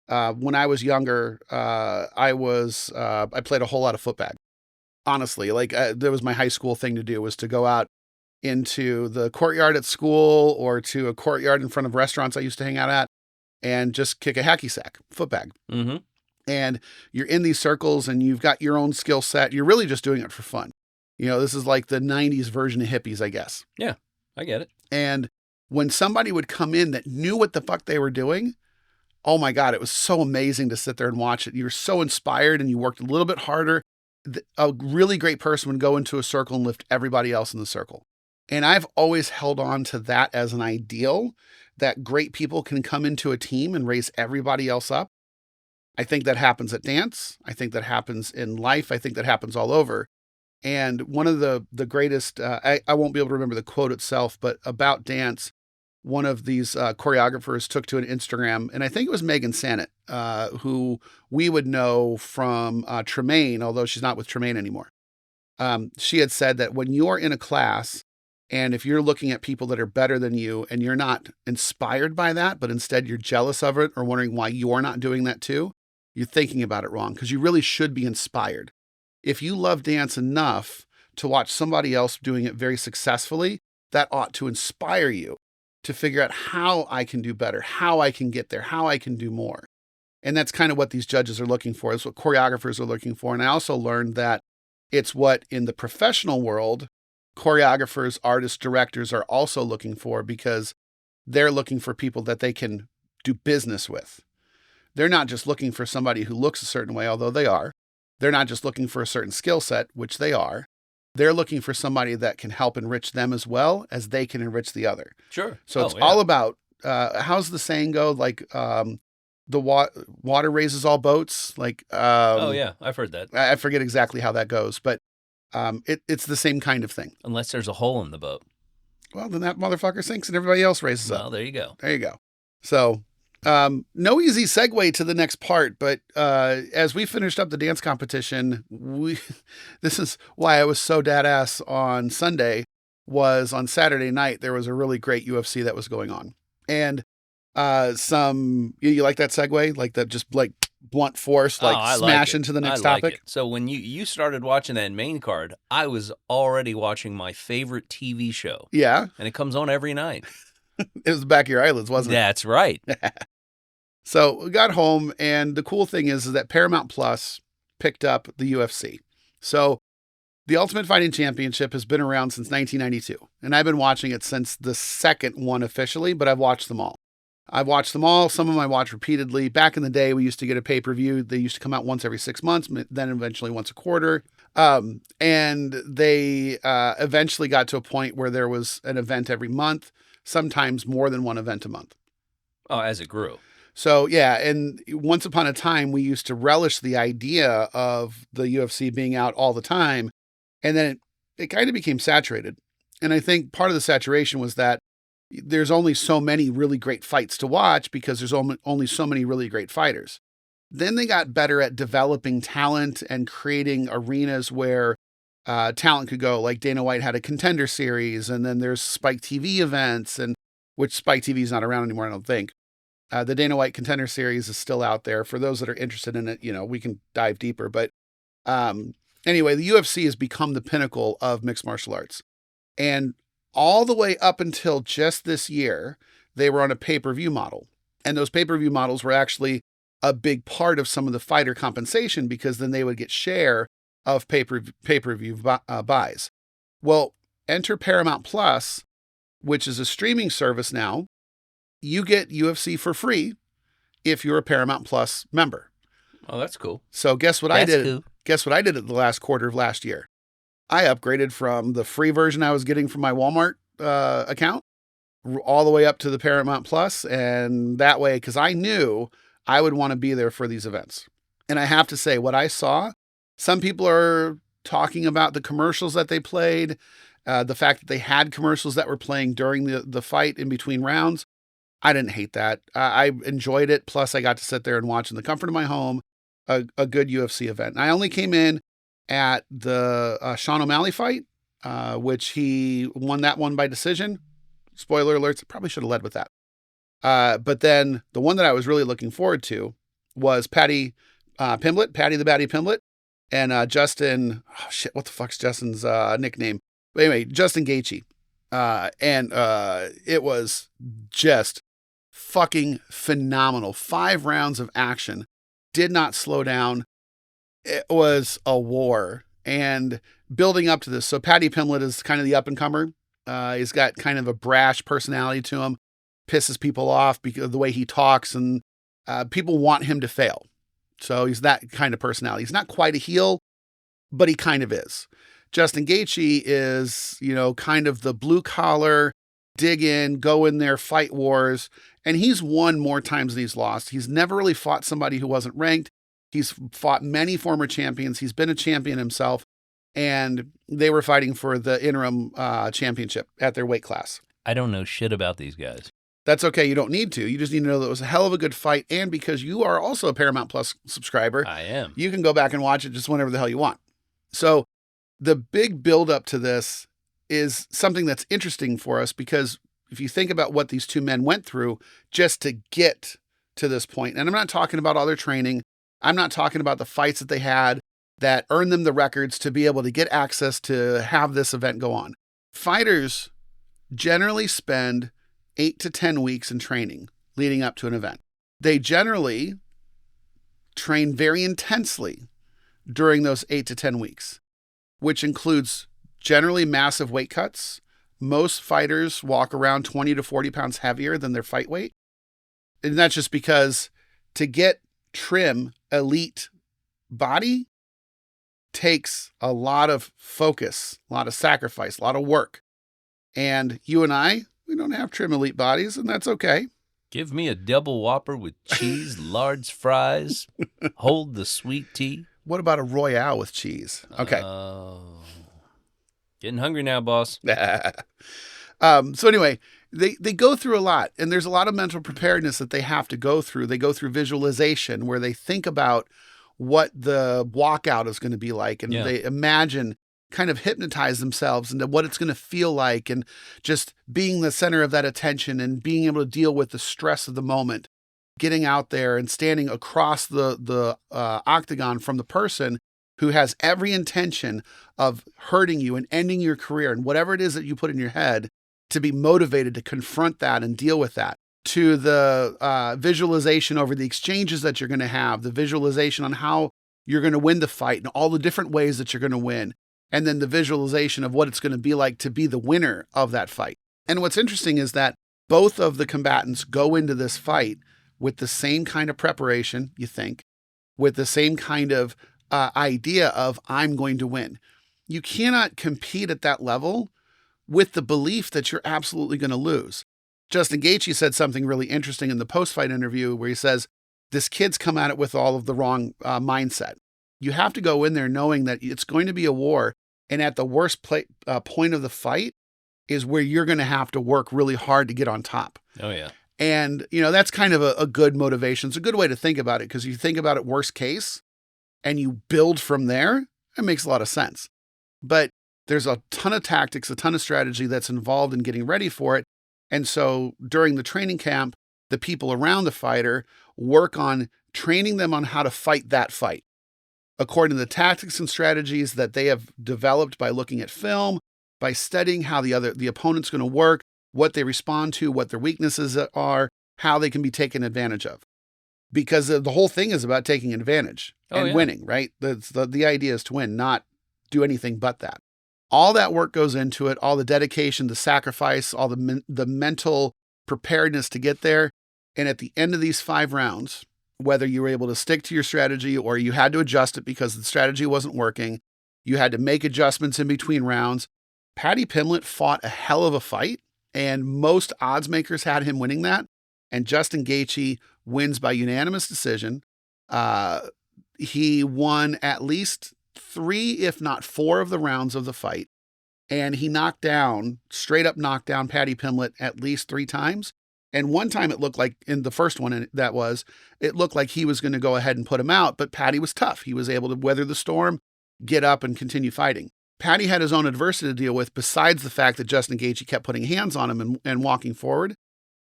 when I was younger, I played a whole lot of footbag. Honestly, that was my high school thing to do, was to go out into the courtyard at school or to a courtyard in front of restaurants I used to hang out at and just kick a hacky sack, footbag. Mm-hmm. And you're in these circles and you've got your own skill set. You're really just doing it for fun. This is like the 90s version of hippies, I guess. Yeah, I get it. And when somebody would come in that knew what the fuck they were doing, oh my God, it was so amazing to sit there and watch it. You were so inspired and you worked a little bit harder. A really great person would go into a circle and lift everybody else in the circle. And I've always held on to that as an ideal, that great people can come into a team and raise everybody else up. I think that happens at dance. I think that happens in life. I think that happens all over. And one of the greatest, I won't be able to remember the quote itself, but about dance, one of these choreographers took to an Instagram, and I think it was Megan Sannett, who we would know from Tremaine, although she's not with Tremaine anymore. She had said that when you're in a class, and if you're looking at people that are better than you, and you're not inspired by that, but instead you're jealous of it or wondering why you're not doing that too, you're thinking about it wrong, because you really should be inspired. If you love dance enough to watch somebody else doing it very successfully, that ought to inspire you to figure out how I can do better, how I can get there, how I can do more. And that's kind of what these judges are looking for. It's what choreographers are looking for. And I also learned that it's what in the professional world, choreographers, artists, directors are also looking for, because they're looking for people that they can do business with. They're not just looking for somebody who looks a certain way, although they are. They're not just looking for a certain skill set, which they are. They're looking for somebody that can help enrich them as well as they can enrich the other. Sure. So it's all about, how's the saying go? Like, the water raises all boats. Like, oh yeah, I've heard that. I forget exactly how that goes, but it's the same kind of thing. Unless there's a hole in the boat. Well, then that motherfucker sinks and everybody else raises up. Well, there you go. There you go. So, no easy segue to the next part, but as we finished up the dance competition, this is why I was so dad-ass on Sunday, was on Saturday night, there was a really great UFC that was going on. And you like that segue? Like that just like blunt force, like smash into the next topic? It. So when you started watching that main card, I was already watching my favorite TV show. Yeah. And it comes on every night. It was the back of your eyelids, wasn't it? That's right. So we got home, and the cool thing is that Paramount Plus picked up the UFC. So the Ultimate Fighting Championship has been around since 1992, and I've been watching it since the second one officially, but I've watched them all. Some of them I watched repeatedly. Back in the day, we used to get a pay-per-view. They used to come out once every 6 months, then eventually once a quarter. And they eventually got to a point where there was an event every month, sometimes more than one event a month. Oh, as it grew. So yeah, and once upon a time, we used to relish the idea of the UFC being out all the time, and then it kind of became saturated. And I think part of the saturation was that there's only so many really great fights to watch because there's only so many really great fighters. Then they got better at developing talent and creating arenas where talent could go. Like Dana White had a Contender Series, and then there's Spike TV events, and which Spike TV is not around anymore, I don't think. The Dana White Contender Series is still out there. For those that are interested in it, we can dive deeper. But anyway, the UFC has become the pinnacle of mixed martial arts. And all the way up until just this year, they were on a pay-per-view model. And those pay-per-view models were actually a big part of some of the fighter compensation because then they would get share of pay-per-view buys. Well, enter Paramount Plus, which is a streaming service now. You get UFC for free if you're a Paramount Plus member. Oh, that's cool. So guess what I did? Guess what I did at the last quarter of last year? I upgraded from the free version I was getting from my Walmart account all the way up to the Paramount Plus, and that way, because I knew I would want to be there for these events. And I have to say, what I saw, some people are talking about the commercials that they played, the fact that they had commercials that were playing during the fight in between rounds. I didn't hate that. I enjoyed it. Plus, I got to sit there and watch in the comfort of my home a good UFC event. And I only came in at the Sean O'Malley fight, which he won that one by decision. Spoiler alerts, I probably should have led with that. But then the one that I was really looking forward to was Patty Pimblett, Patty the Batty Pimblett, and Justin, what the fuck's Justin's nickname? But anyway, Justin Gaethje. And it was just fucking phenomenal. 5 rounds of action, did not slow down. It was a war. And building up to this, so Patty Pimblett is kind of the up-and-comer. He's got kind of a brash personality to him, pisses people off because of the way he talks, and people want him to fail. So he's that kind of personality. He's not quite a heel, but he kind of is. Justin Gaethje is, kind of the blue collar, dig in, go in there, fight wars. And he's won more times than he's lost. He's never really fought somebody who wasn't ranked. He's fought many former champions. He's been a champion himself. And they were fighting for the interim championship at their weight class. I don't know shit about these guys. That's okay. You don't need to. You just need to know that it was a hell of a good fight. And because you are also a Paramount Plus subscriber, I am. You can go back and watch it just whenever the hell you want. So the big buildup to this is something that's interesting for us because if you think about what these two men went through just to get to this point, and I'm not talking about all their training, I'm not talking about the fights that they had that earned them the records to be able to get access to have this event go on. Fighters generally spend 8 to 10 weeks in training leading up to an event. They generally train very intensely during those 8 to 10 weeks, which includes generally massive weight cuts. Most fighters walk around 20 to 40 pounds heavier than their fight weight. And that's just because to get trim, elite body takes a lot of focus, a lot of sacrifice, a lot of work. And you and I, we don't have trim elite bodies, and that's okay. Give me a double Whopper with cheese, large fries, hold the sweet tea. What about a Royale with cheese? Okay. Getting hungry now, boss. So anyway, they go through a lot, and there's a lot of mental preparedness that they have to go through. They go through visualization where they think about what the walkout is going to be like, and they imagine, kind of hypnotize themselves into what it's going to feel like, and just being the center of that attention and being able to deal with the stress of the moment, getting out there and standing across the octagon from the person who has every intention of hurting you and ending your career and whatever it is that you put in your head, to be motivated to confront that and deal with that, to the visualization over the exchanges that you're going to have, the visualization on how you're going to win the fight and all the different ways that you're going to win, and then the visualization of what it's going to be like to be the winner of that fight. And what's interesting is that both of the combatants go into this fight with the same kind of preparation, you think, with the same kind of idea of, I'm going to win. You cannot compete at that level with the belief that you're absolutely going to lose. Justin Gaethje said something really interesting in the post-fight interview where he says, this kid's come at it with all of the wrong mindset. You have to go in there knowing that it's going to be a war, and at the worst point of the fight is where you're going to have to work really hard to get on top. Oh, yeah. And, that's kind of a good motivation. It's a good way to think about it, because you think about it worst case and you build from there. It makes a lot of sense. But there's a ton of tactics, a ton of strategy that's involved in getting ready for it. And so during the training camp, the people around the fighter work on training them on how to fight that fight according to the tactics and strategies that they have developed by looking at film, by studying how the opponent's going to work, what they respond to, what their weaknesses are, how they can be taken advantage of. Because the whole thing is about taking advantage and winning, right? The idea is to win, not do anything but that. All that work goes into it, all the dedication, the sacrifice, all the mental preparedness to get there. And at the end of these 5 rounds, whether you were able to stick to your strategy or you had to adjust it because the strategy wasn't working, you had to make adjustments in between rounds. Paddy Pimblett fought a hell of a fight, and most odds makers had him winning that. And Justin Gaethje wins by unanimous decision. He won at least 3, if not 4 of the rounds of the fight. And he straight up knocked down Paddy Pimblett at least 3 times. And one time it looked like, in the first one it looked like he was going to go ahead and put him out, but Paddy was tough. He was able to weather the storm, get up, and continue fighting. Paddy had his own adversity to deal with, besides the fact that Justin Gaethje kept putting hands on him and walking forward.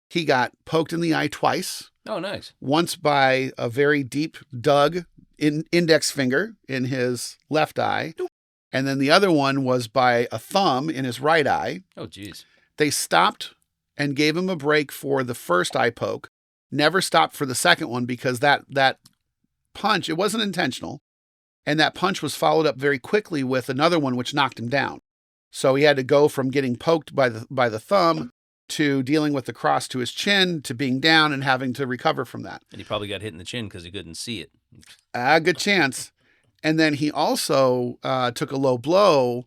He got poked in the eye twice. Oh, nice. Once by a very deep dug index finger in his left eye. And then the other one was by a thumb in his right eye. Oh, geez. They stopped and gave him a break for the first eye poke. Never stopped for the second one, because that punch, it wasn't intentional. And that punch was followed up very quickly with another one, which knocked him down. So he had to go from getting poked by the thumb to dealing with the cross to his chin to being down and having to recover from that. And he probably got hit in the chin because he couldn't see it. Good chance. And then he also took a low blow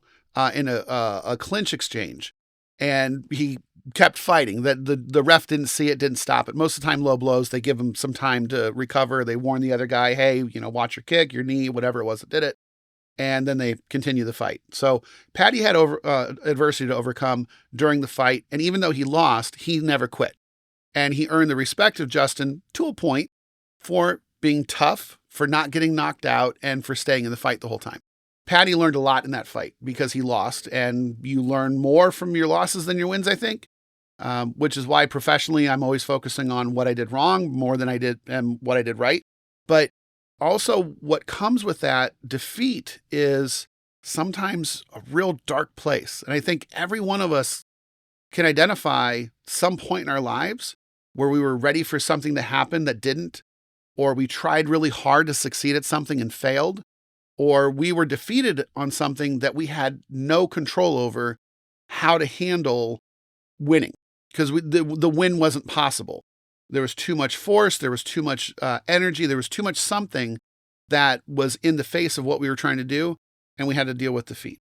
in a clinch exchange, and he kept fighting. That the ref didn't see it, didn't stop it. Most of the time, low blows, they give him some time to recover. They warn the other guy, hey, watch your kick, your knee, whatever it was that did it. And then they continue the fight. So Paddy had adversity to overcome during the fight. And even though he lost, he never quit. And he earned the respect of Justin to a point for being tough, for not getting knocked out, and for staying in the fight the whole time. Paddy learned a lot in that fight because he lost. And you learn more from your losses than your wins, I think. Which is why professionally I'm always focusing on what I did wrong more than I did and what I did right. But also what comes with that defeat is sometimes a real dark place. And I think every one of us can identify some point in our lives where we were ready for something to happen that didn't, or we tried really hard to succeed at something and failed, or we were defeated on something that we had no control over how to handle winning. Because the win wasn't possible. There was too much force. There was too much energy. There was too much something that was in the face of what we were trying to do, and we had to deal with defeat.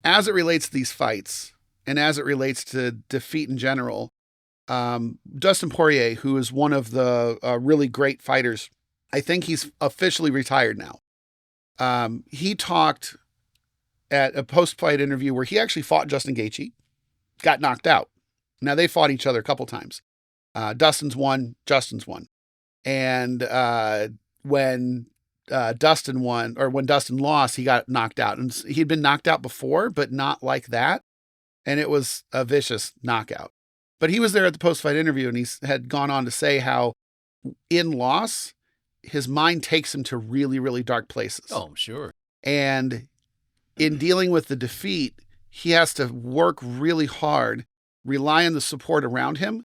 As it relates to these fights, and as it relates to defeat in general, Dustin Poirier, who is one of the really great fighters, I think he's officially retired now. He talked at a post-fight interview where he actually fought Justin Gaethje, got knocked out. Now, they fought each other a couple times. Dustin's won, Justin's won. And when Dustin won, or when Dustin lost, he got knocked out. And he'd been knocked out before, but not like that. And it was a vicious knockout. But he was there at the post-fight interview, and he had gone on to say how in loss, his mind takes him to really, really dark places. Oh, I'm sure. And in dealing with the defeat, he has to work really hard, rely on the support around him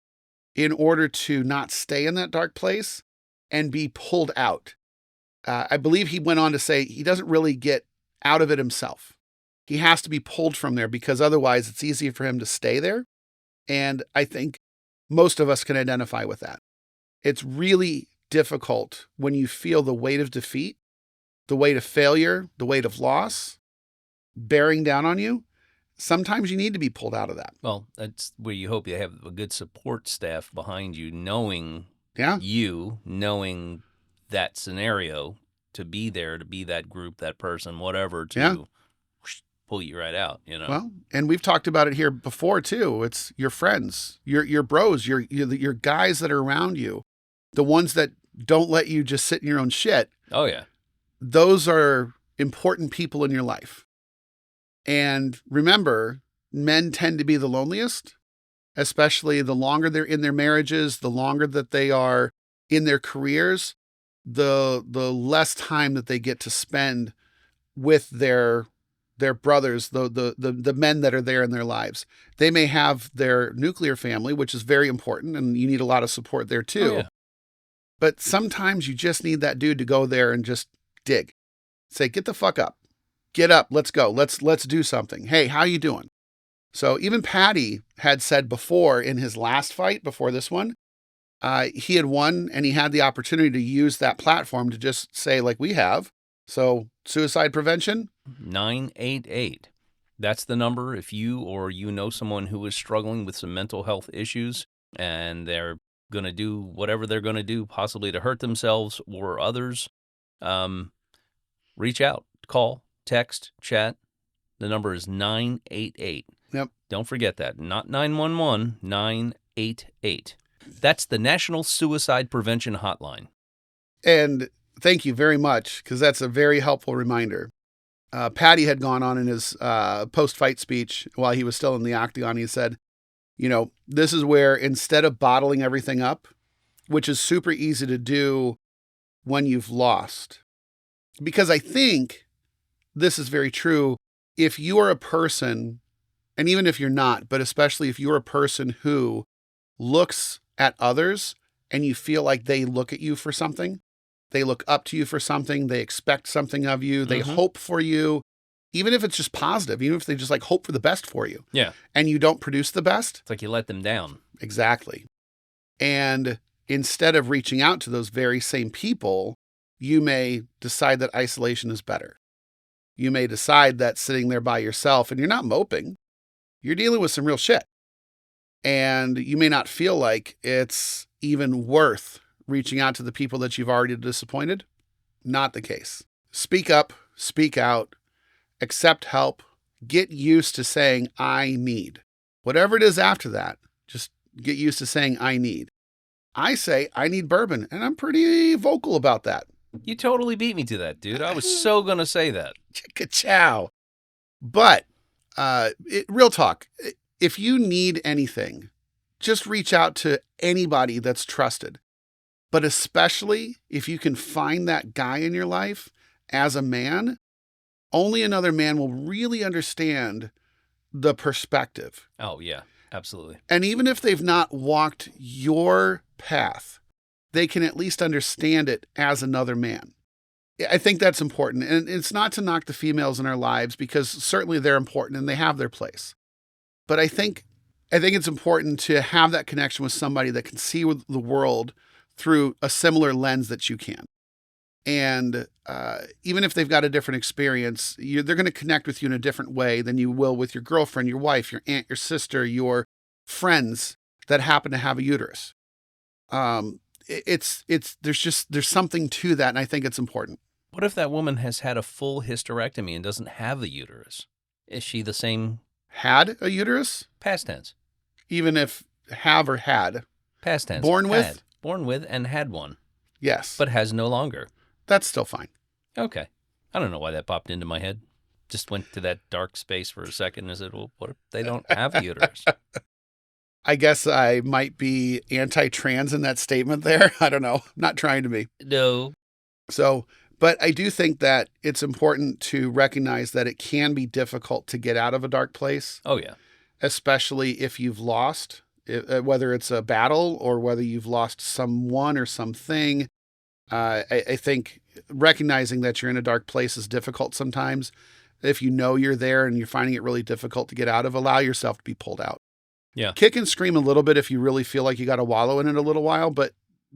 in order to not stay in that dark place and be pulled out. I believe he went on to say he doesn't really get out of it himself. He has to be pulled from there, because otherwise it's easy for him to stay there. And I think most of us can identify with that. It's really difficult when you feel the weight of defeat, the weight of failure, the weight of loss bearing down on you. sometimes you need to be pulled out of that. Well, that's where you hope you have a good support staff behind you, knowing Yeah. knowing that scenario, to be there, to be that group, that person, whatever, to Yeah. pull you right out, Well, and we've talked about it here before too. It's your friends, your bros, your guys that are around you, the ones that don't let you just sit in your own shit. Oh, yeah. Those are important people in your life. And remember, men tend to be the loneliest, especially the longer they're in their marriages, the longer that they are in their careers, the less time that they get to spend with their brothers, the men that are there in their lives. They may have their nuclear family, which is very important, and you need a lot of support there too. Oh, yeah. But sometimes you just need that dude to go there and just dig. Say, get the fuck up. Get up. Let's go. Let's do something. Hey, how you doing? So even Patty had said before in his last fight, before this one, he had won and he had the opportunity to use that platform to just say, like we have. So suicide prevention. 988. That's the number if you or you know someone who is struggling with some mental health issues and they're going to do whatever they're going to do, possibly to hurt themselves or others. Reach out, call, text, chat. The number is 988. Yep. Don't forget that. Not 911, 988. That's the National Suicide Prevention Hotline. And thank you very much, because that's a very helpful reminder. Patty had gone on in his post-fight speech while he was still in the octagon. He said, this is where instead of bottling everything up, which is super easy to do when you've lost, because I think this is very true. If you are a person, and even if you're not, but especially if you're a person who looks at others and you feel like they look at you for something, they look up to you for something, they expect something of you, they hope for you, even if it's just positive, even if they just like hope for the best for you. Yeah. And you don't produce the best. It's like you let them down. Exactly. And instead of reaching out to those very same people, you may decide that isolation is better. You may decide that sitting there by yourself, and you're not moping, you're dealing with some real shit. And you may not feel like it's even worth reaching out to the people that you've already disappointed. Not the case. Speak up, speak out, accept help, get used to saying, I need. Whatever it is after that, just get used to saying, I need. I say, I need bourbon, and I'm pretty vocal about that. You totally beat me to that, dude. I was so going to say that. Chicka-chow. But real talk, if you need anything, just reach out to anybody that's trusted. But especially if you can find that guy in your life as a man, only another man will really understand the perspective. Oh, yeah, absolutely. And even if they've not walked your path, they can at least understand it as another man. I think that's important. And it's not to knock the females in our lives, because certainly they're important and they have their place. But I think it's important to have that connection with somebody that can see the world through a similar lens that you can. And even if they've got a different experience, they're going to connect with you in a different way than you will with your girlfriend, your wife, your aunt, your sister, your friends that happen to have a uterus. There's something to that, and I think it's important. What if that woman has had a full hysterectomy and doesn't have a uterus? Is she the same? Had a uterus? Past tense. Even if have or had. Past tense. Born with? Had. Born with and had one. Yes. But has no longer. That's still fine. Okay. I don't know why that popped into my head. Just went to that dark space for a second and said, well, what if they don't have a uterus? I guess I might be anti-trans in that statement there. I don't know. I'm not trying to be. No. So, but I do think that it's important to recognize that it can be difficult to get out of a dark place. Oh, yeah. Especially if you've lost, whether it's a battle or whether you've lost someone or something. I think recognizing that you're in a dark place is difficult sometimes. If you know you're there and you're finding it really difficult to get out of, allow yourself to be pulled out. Yeah. Kick and scream a little bit if you really feel like you got to wallow in it a little while, but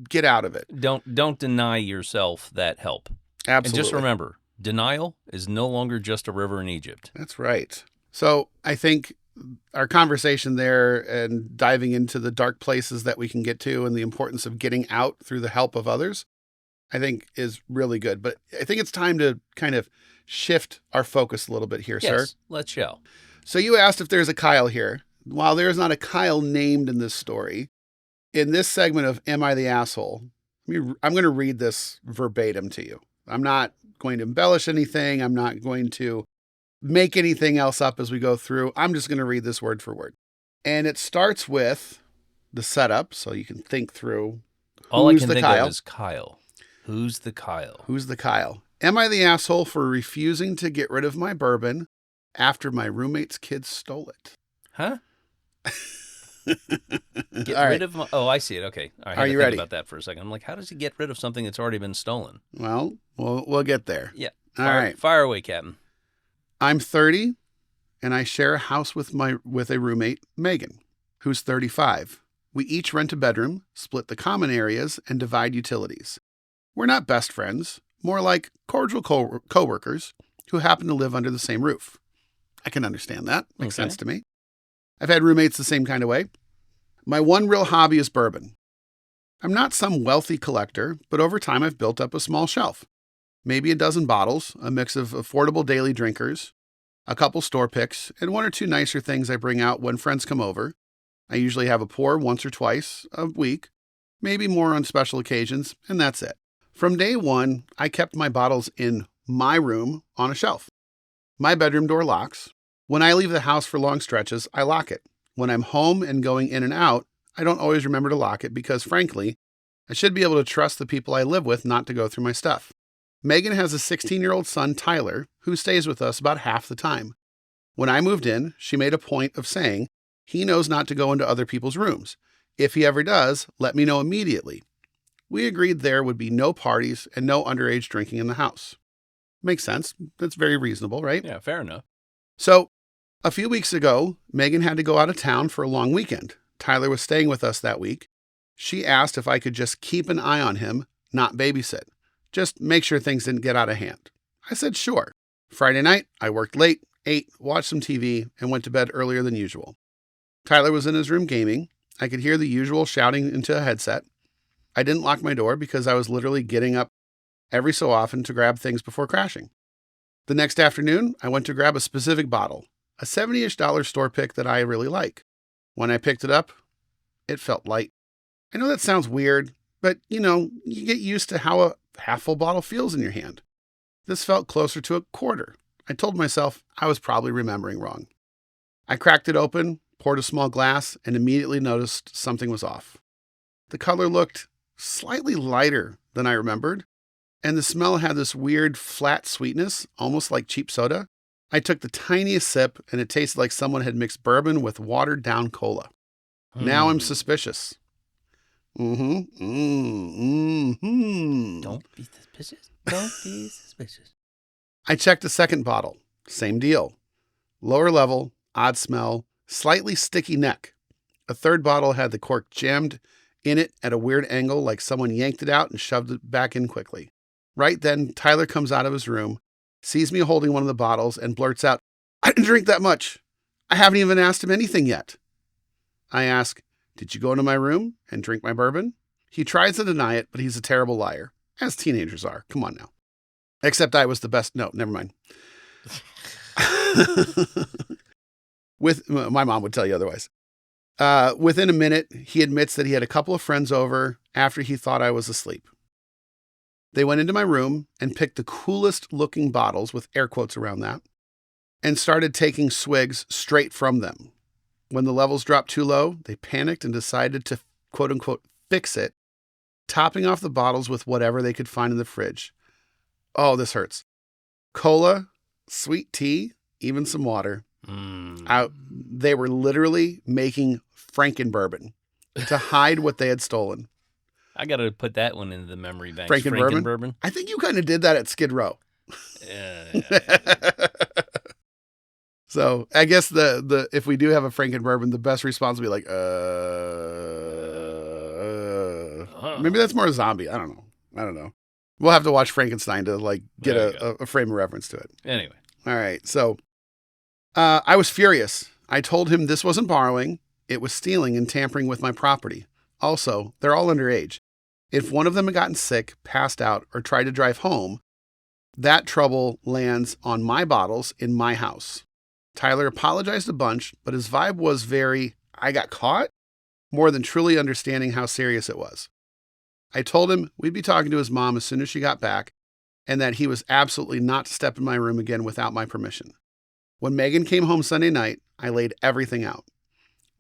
get out of it. Don't deny yourself that help. Absolutely. And just remember, denial is no longer just a river in Egypt. That's right. So I think our conversation there and diving into the dark places that we can get to and the importance of getting out through the help of others, I think is really good. But I think it's time to kind of shift our focus a little bit here, sir. Yes, let's show. So you asked if there's a Kyle here. While there is not a Kyle named in this story, in this segment of Am I the Asshole, I'm going to read this verbatim to you. I'm not going to embellish anything. I'm not going to make anything else up as we go through. I'm just going to read this word for word. And it starts with the setup, so you can think through All I who's can the think Kyle. of is Kyle. Who's the Kyle? Who's the Kyle? Am I the asshole for refusing to get rid of my bourbon after my roommate's kids stole it? Huh? Get All rid right. of my... Oh, I see it. Okay. I had Are to you think ready? about that for a second. I'm like, how does he get rid of something that's already been stolen? Well, we'll get there. Yeah. All right. Fire away, Captain. I'm 30 and I share a house with a roommate, Megan, who's 35. We each rent a bedroom, split the common areas, and divide utilities. We're not best friends, more like cordial co-workers who happen to live under the same roof. I can understand that. Makes Okay. sense to me. I've had roommates the same kind of way. My one real hobby is bourbon. I'm not some wealthy collector, but over time I've built up a small shelf. Maybe a dozen bottles, a mix of affordable daily drinkers, a couple store picks, and one or two nicer things I bring out when friends come over. I usually have a pour once or twice a week, maybe more on special occasions, and that's it. From day one, I kept my bottles in my room on a shelf. My bedroom door locks. When I leave the house for long stretches, I lock it. When I'm home and going in and out, I don't always remember to lock it because, frankly, I should be able to trust the people I live with not to go through my stuff. Megan has a 16-year-old son, Tyler, who stays with us about half the time. When I moved in, she made a point of saying he knows not to go into other people's rooms. If he ever does, let me know immediately. We agreed there would be no parties and no underage drinking in the house. Makes sense. That's very reasonable, right? Yeah, fair enough. So, a few weeks ago, Megan had to go out of town for a long weekend. Tyler was staying with us that week. She asked if I could just keep an eye on him, not babysit. Just make sure things didn't get out of hand. I said sure. Friday night, I worked late, ate, watched some TV, and went to bed earlier than usual. Tyler was in his room gaming. I could hear the usual shouting into a headset. I didn't lock my door because I was literally getting up every so often to grab things before crashing. The next afternoon, I went to grab a specific bottle, a $70-ish store pick that I really like. When I picked it up, it felt light. I know that sounds weird, but you get used to how a half-full bottle feels in your hand. This felt closer to a quarter. I told myself I was probably remembering wrong. I cracked it open, poured a small glass, and immediately noticed something was off. The color looked slightly lighter than I remembered, and the smell had this weird flat sweetness, almost like cheap soda. I took the tiniest sip, and it tasted like someone had mixed bourbon with watered-down cola. Now I'm suspicious. Don't be suspicious. Don't be suspicious. I checked a second bottle. Same deal. Lower level, odd smell, slightly sticky neck. A third bottle had the cork jammed in it at a weird angle, like someone yanked it out and shoved it back in quickly. Right then, Tyler comes out of his room, sees me holding one of the bottles, and blurts out, "I didn't drink that much. I haven't even asked him anything yet." I ask, "Did you go into my room and drink my bourbon?" He tries to deny it, but he's a terrible liar, as teenagers are. Come on now. Except I was the best. No, never mind. My mom would tell you otherwise. Within a minute, he admits that he had a couple of friends over after he thought I was asleep. They went into my room and picked the coolest looking bottles, with air quotes around that, and started taking swigs straight from them. When the levels dropped too low, they panicked and decided to quote unquote fix it, topping off the bottles with whatever they could find in the fridge. Oh, this hurts. Cola, sweet tea, even some water. They were literally making Franken-Bourbon to hide what they had stolen. I got to put that one into the memory bank. Franken-Bourbon? I think you kind of did that at Skid Row. So I guess the if we do have a Franken-Bourbon, the best response will be like, maybe that's more zombie. I don't know. We'll have to watch Frankenstein to get a frame of reference to it. Anyway. All right. So I was furious. I told him this wasn't borrowing. It was stealing and tampering with my property. Also, they're all underage. If one of them had gotten sick, passed out, or tried to drive home, that trouble lands on my bottles in my house. Tyler apologized a bunch, but his vibe was very, I got caught, more than truly understanding how serious it was. I told him we'd be talking to his mom as soon as she got back, and that he was absolutely not to step in my room again without my permission. When Megan came home Sunday night, I laid everything out.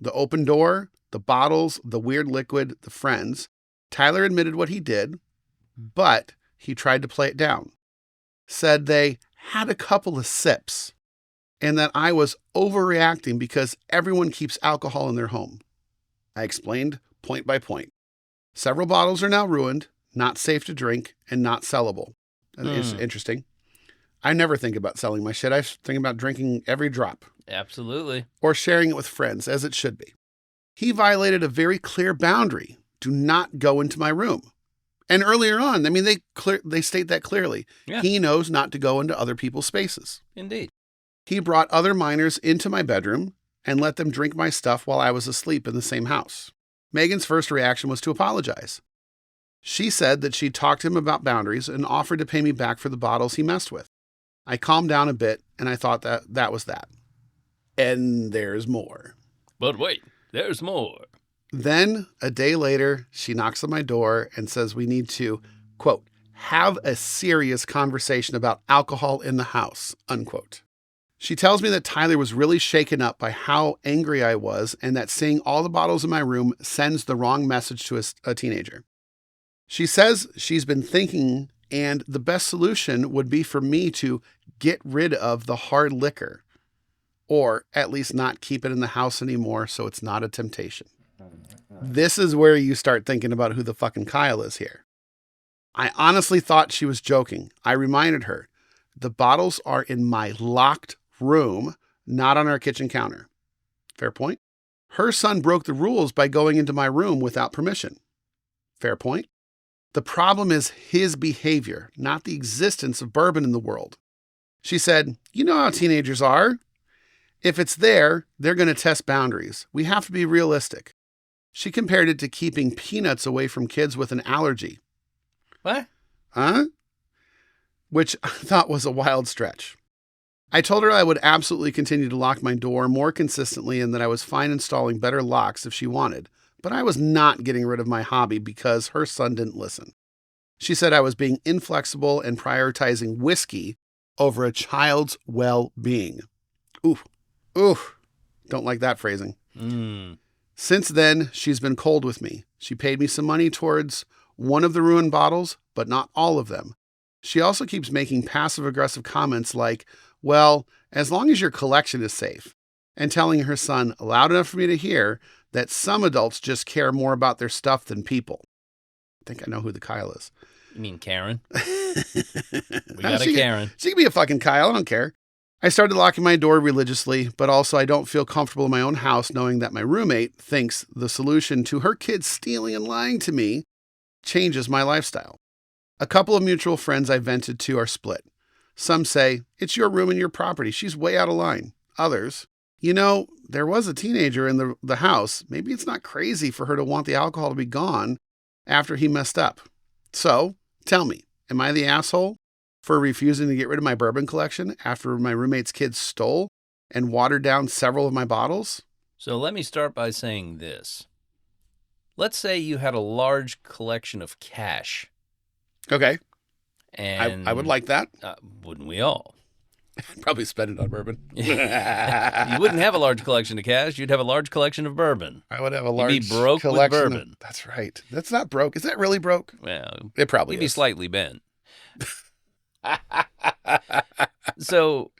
The open door, the bottles, the weird liquid, the friends. Tyler admitted what he did, but he tried to play it down. Said they had a couple of sips and that I was overreacting because everyone keeps alcohol in their home. I explained point by point. Several bottles are now ruined, not safe to drink, and not sellable. It's interesting. I never think about selling my shit. I think about drinking every drop. Absolutely. Or sharing it with friends, as it should be. He violated a very clear boundary. Do not go into my room. And earlier on, I mean, they state that clearly. Yeah. He knows not to go into other people's spaces. Indeed. He brought other minors into my bedroom and let them drink my stuff while I was asleep in the same house. Megan's first reaction was to apologize. She said that she'd talked to him about boundaries and offered to pay me back for the bottles he messed with. I calmed down a bit, and I thought that was that. And there's more. But wait, there's more. Then, a day later, she knocks on my door and says we need to, quote, have a serious conversation about alcohol in the house, unquote. She tells me that Tyler was really shaken up by how angry I was and that seeing all the bottles in my room sends the wrong message to a teenager. She says she's been thinking and the best solution would be for me to get rid of the hard liquor, or at least not keep it in the house anymore so it's not a temptation. This is where you start thinking about who the fucking Kyle is here. I honestly thought she was joking. I reminded her, the bottles are in my locked room, not on our kitchen counter. Fair point. Her son broke the rules by going into my room without permission. Fair point. The problem is his behavior, not the existence of bourbon in the world. She said, you know how teenagers are. If it's there, they're going to test boundaries. We have to be realistic. She compared it to keeping peanuts away from kids with an allergy. What? Huh? Which I thought was a wild stretch. I told her I would absolutely continue to lock my door more consistently and that I was fine installing better locks if she wanted, but I was not getting rid of my hobby because her son didn't listen. She said I was being inflexible and prioritizing whiskey over a child's well-being. Ooh, don't like that phrasing. Since then, she's been cold with me. She paid me some money towards one of the ruined bottles, but not all of them. She also keeps making passive-aggressive comments like, well, as long as your collection is safe, and telling her son, loud enough for me to hear, that some adults just care more about their stuff than people. I think I know who the Kyle is. You mean Karen? We got a Karen. She can be a fucking Kyle. I don't care. I started locking my door religiously, but also I don't feel comfortable in my own house knowing that my roommate thinks the solution to her kids stealing and lying to me changes my lifestyle. A couple of mutual friends I vented to are split. Some say, it's your room and your property. She's way out of line. Others, there was a teenager in the house. Maybe it's not crazy for her to want the alcohol to be gone after he messed up. So, tell me, am I the asshole for refusing to get rid of my bourbon collection after my roommate's kids stole and watered down several of my bottles? So let me start by saying this. Let's say you had a large collection of cash. Okay. And I would like that. Wouldn't we all? I'd probably spend it on bourbon. You wouldn't have a large collection of cash. You'd have a large collection of bourbon. I would have a large You'd be broke collection with bourbon. That's right. That's not broke. Is that really broke? Well, it probably you'd be is. slightly bent. So,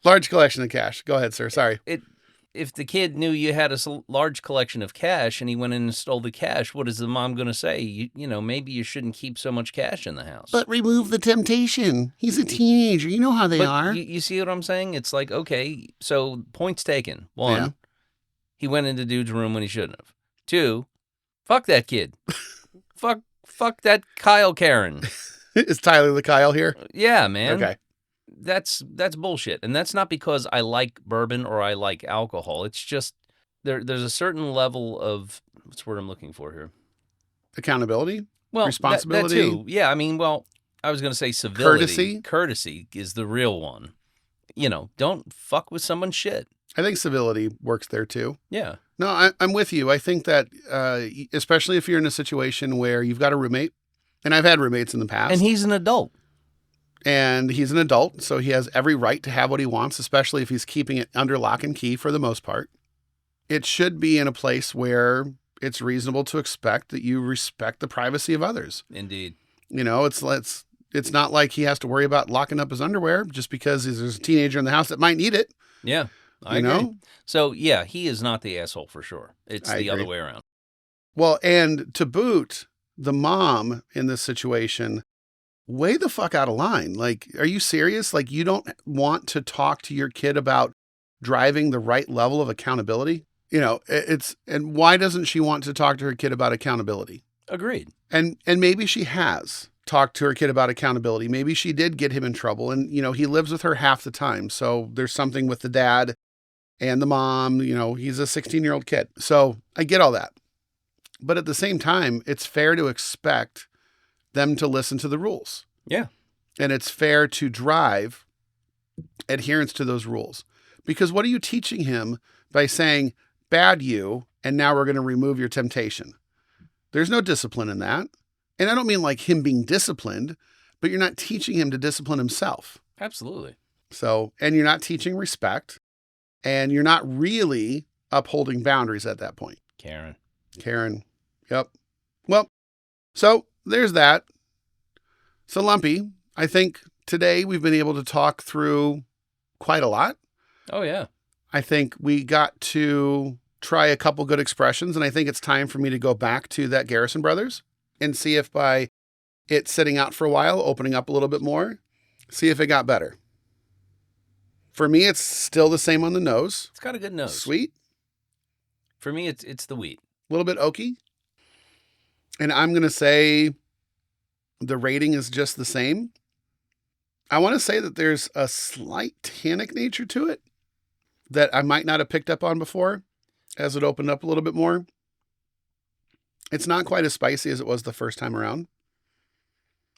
large collection of cash. Go ahead, sir. Sorry. If the kid knew you had a large collection of cash and he went in and stole the cash, what is the mom going to say? Maybe you shouldn't keep so much cash in the house. But remove the temptation. He's a teenager. You know how they are. You see what I'm saying? It's like, okay, so points taken. One, he went into dude's room when he shouldn't have. Two, fuck that kid. fuck that Kyle Karen. Is Tyler the Kyle here? Yeah, man. Okay. that's bullshit. And that's not because I like bourbon or I like alcohol. It's just there's a certain level of, what's the word I'm looking for here? Accountability, Well, responsibility, that too. Yeah, I mean, well, I was going to say civility. Courtesy. Courtesy is the real one. You know, don't fuck with someone's shit. I think civility works there too. Yeah. No, I'm with you. I think that especially if you're in a situation where you've got a roommate, and I've had roommates in the past. And he's an adult. And he's an adult, so he has every right to have what he wants, especially if he's keeping it under lock and key for the most part. It should be in a place where it's reasonable to expect that you respect the privacy of others. Indeed. You know, it's not like he has to worry about locking up his underwear just because there's a teenager in the house that might need it. Yeah, I You agree. know? So, yeah, he is not the asshole for sure. It's I the other agree. way around. Well, and to boot, the mom in this situation, way the fuck out of line. Like, are you serious? Like, you don't want to talk to your kid about driving the right level of accountability? You know, and why doesn't she want to talk to her kid about accountability? Agreed. And maybe she has talked to her kid about accountability. Maybe she did get him in trouble, and, you know, he lives with her half the time. So there's something with the dad and the mom, you know, he's a 16-year-old kid. So I get all that. But at the same time, it's fair to expect them to listen to the rules. Yeah. And it's fair to drive adherence to those rules. Because what are you teaching him by saying, bad you, and now we're going to remove your temptation? There's no discipline in that. And I don't mean like him being disciplined, but you're not teaching him to discipline himself. Absolutely. So, and you're not teaching respect, and you're not really upholding boundaries at that point. Karen. Yep. Well, so there's that. So Lumpy, I think today we've been able to talk through quite a lot. Oh, yeah. I think we got to try a couple good expressions, and I think it's time for me to go back to that Garrison Brothers and see if by it sitting out for a while, opening up a little bit more, see if it got better. For me, it's still the same on the nose. It's got a good nose. Sweet. For me, it's the wheat. A little bit oaky. And I'm going to say the rating is just the same. I want to say that there's a slight tannic nature to it that I might not have picked up on before as it opened up a little bit more. It's not quite as spicy as it was the first time around.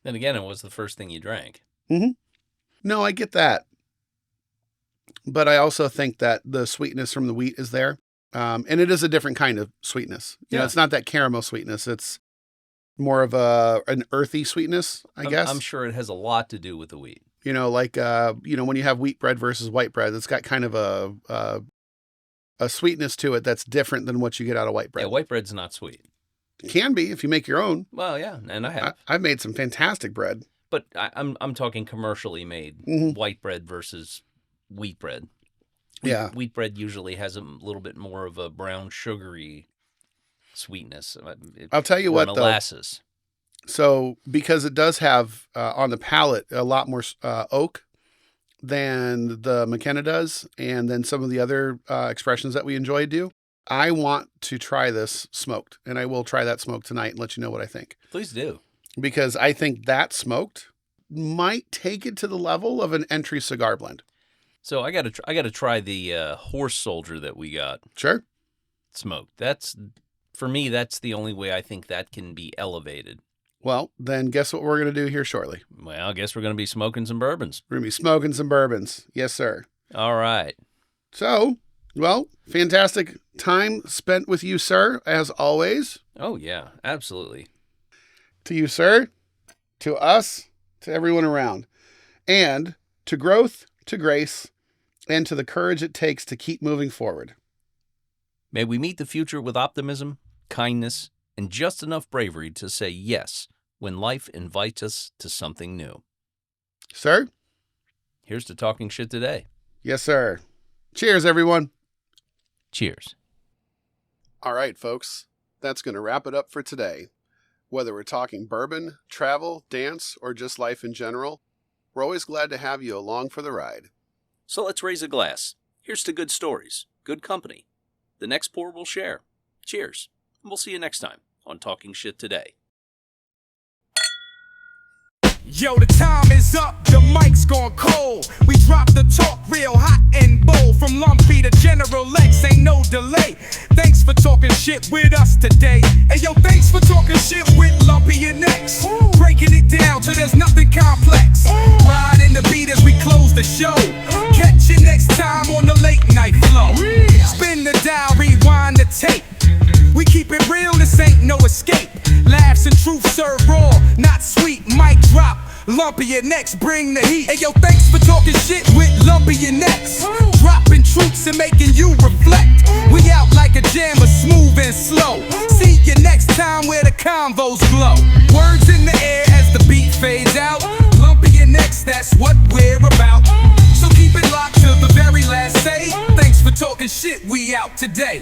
Then again, it was the first thing you drank. Mm-hmm. No, I get that. But I also think that the sweetness from the wheat is there. And it is a different kind of sweetness. You know, it's not that caramel sweetness. It's more of an earthy sweetness, I guess. I'm sure it has a lot to do with the wheat. You know, like, when you have wheat bread versus white bread, it's got kind of a sweetness to it that's different than what you get out of white bread. Yeah, white bread's not sweet. It can be if you make your own. Well, yeah, and I have. I've made some fantastic bread. But I'm talking commercially made white bread versus wheat bread. Yeah. Wheat bread usually has a little bit more of a brown sugary sweetness. I'll tell you what, molasses. So because it does have on the palate a lot more oak than the McKenna does, and then some of the other expressions that we enjoy do, I want to try this smoked, and I will try that smoked tonight and let you know what I think. Please do. Because I think that smoked might take it to the level of an entry cigar blend. So I got to try the horse soldier that we got. Sure. Smoked. For me, that's the only way I think that can be elevated. Well, then guess what we're going to do here shortly? Well, I guess we're going to be smoking some bourbons. We're going to be smoking some bourbons. Yes, sir. All right. So, well, fantastic time spent with you, sir, as always. Oh, yeah, absolutely. To you, sir, to us, to everyone around, and to growth, to grace, and to the courage it takes to keep moving forward. May we meet the future with optimism, kindness, and just enough bravery to say yes when life invites us to something new. Sir? Here's to talking shit today. Yes, sir. Cheers, everyone. Cheers. All right, folks. That's going to wrap it up for today. Whether we're talking bourbon, travel, dance, or just life in general, we're always glad to have you along for the ride. So let's raise a glass. Here's to good stories, good company. The next pour we'll share. Cheers. And we'll see you next time on Talking Shit Today. Yo, the time is up, the mic's gone cold. We drop the talk real hot and bold. From Lumpy to General Lex, ain't no delay. Thanks for talking shit with us today. Hey yo, thanks for talking shit with Lumpy and X. Breaking it down till there's nothing complex. Riding the beat as we close the show. Catch you next time on the late night flow. Spin the dial, rewind the tape. We keep it real, this ain't no escape. Laughs and truth serve raw, not sweet. Mic drop, Lumpy and X bring the heat. Hey yo, thanks for talking shit with Lumpy and X. Dropping truths and making you reflect. We out like a jammer, smooth and slow. See you next time where the convos glow. Words in the air as the beat fades out. Lumpy and X, that's what we're about. So keep it locked till the very last say. Thanks for talking shit, we out today.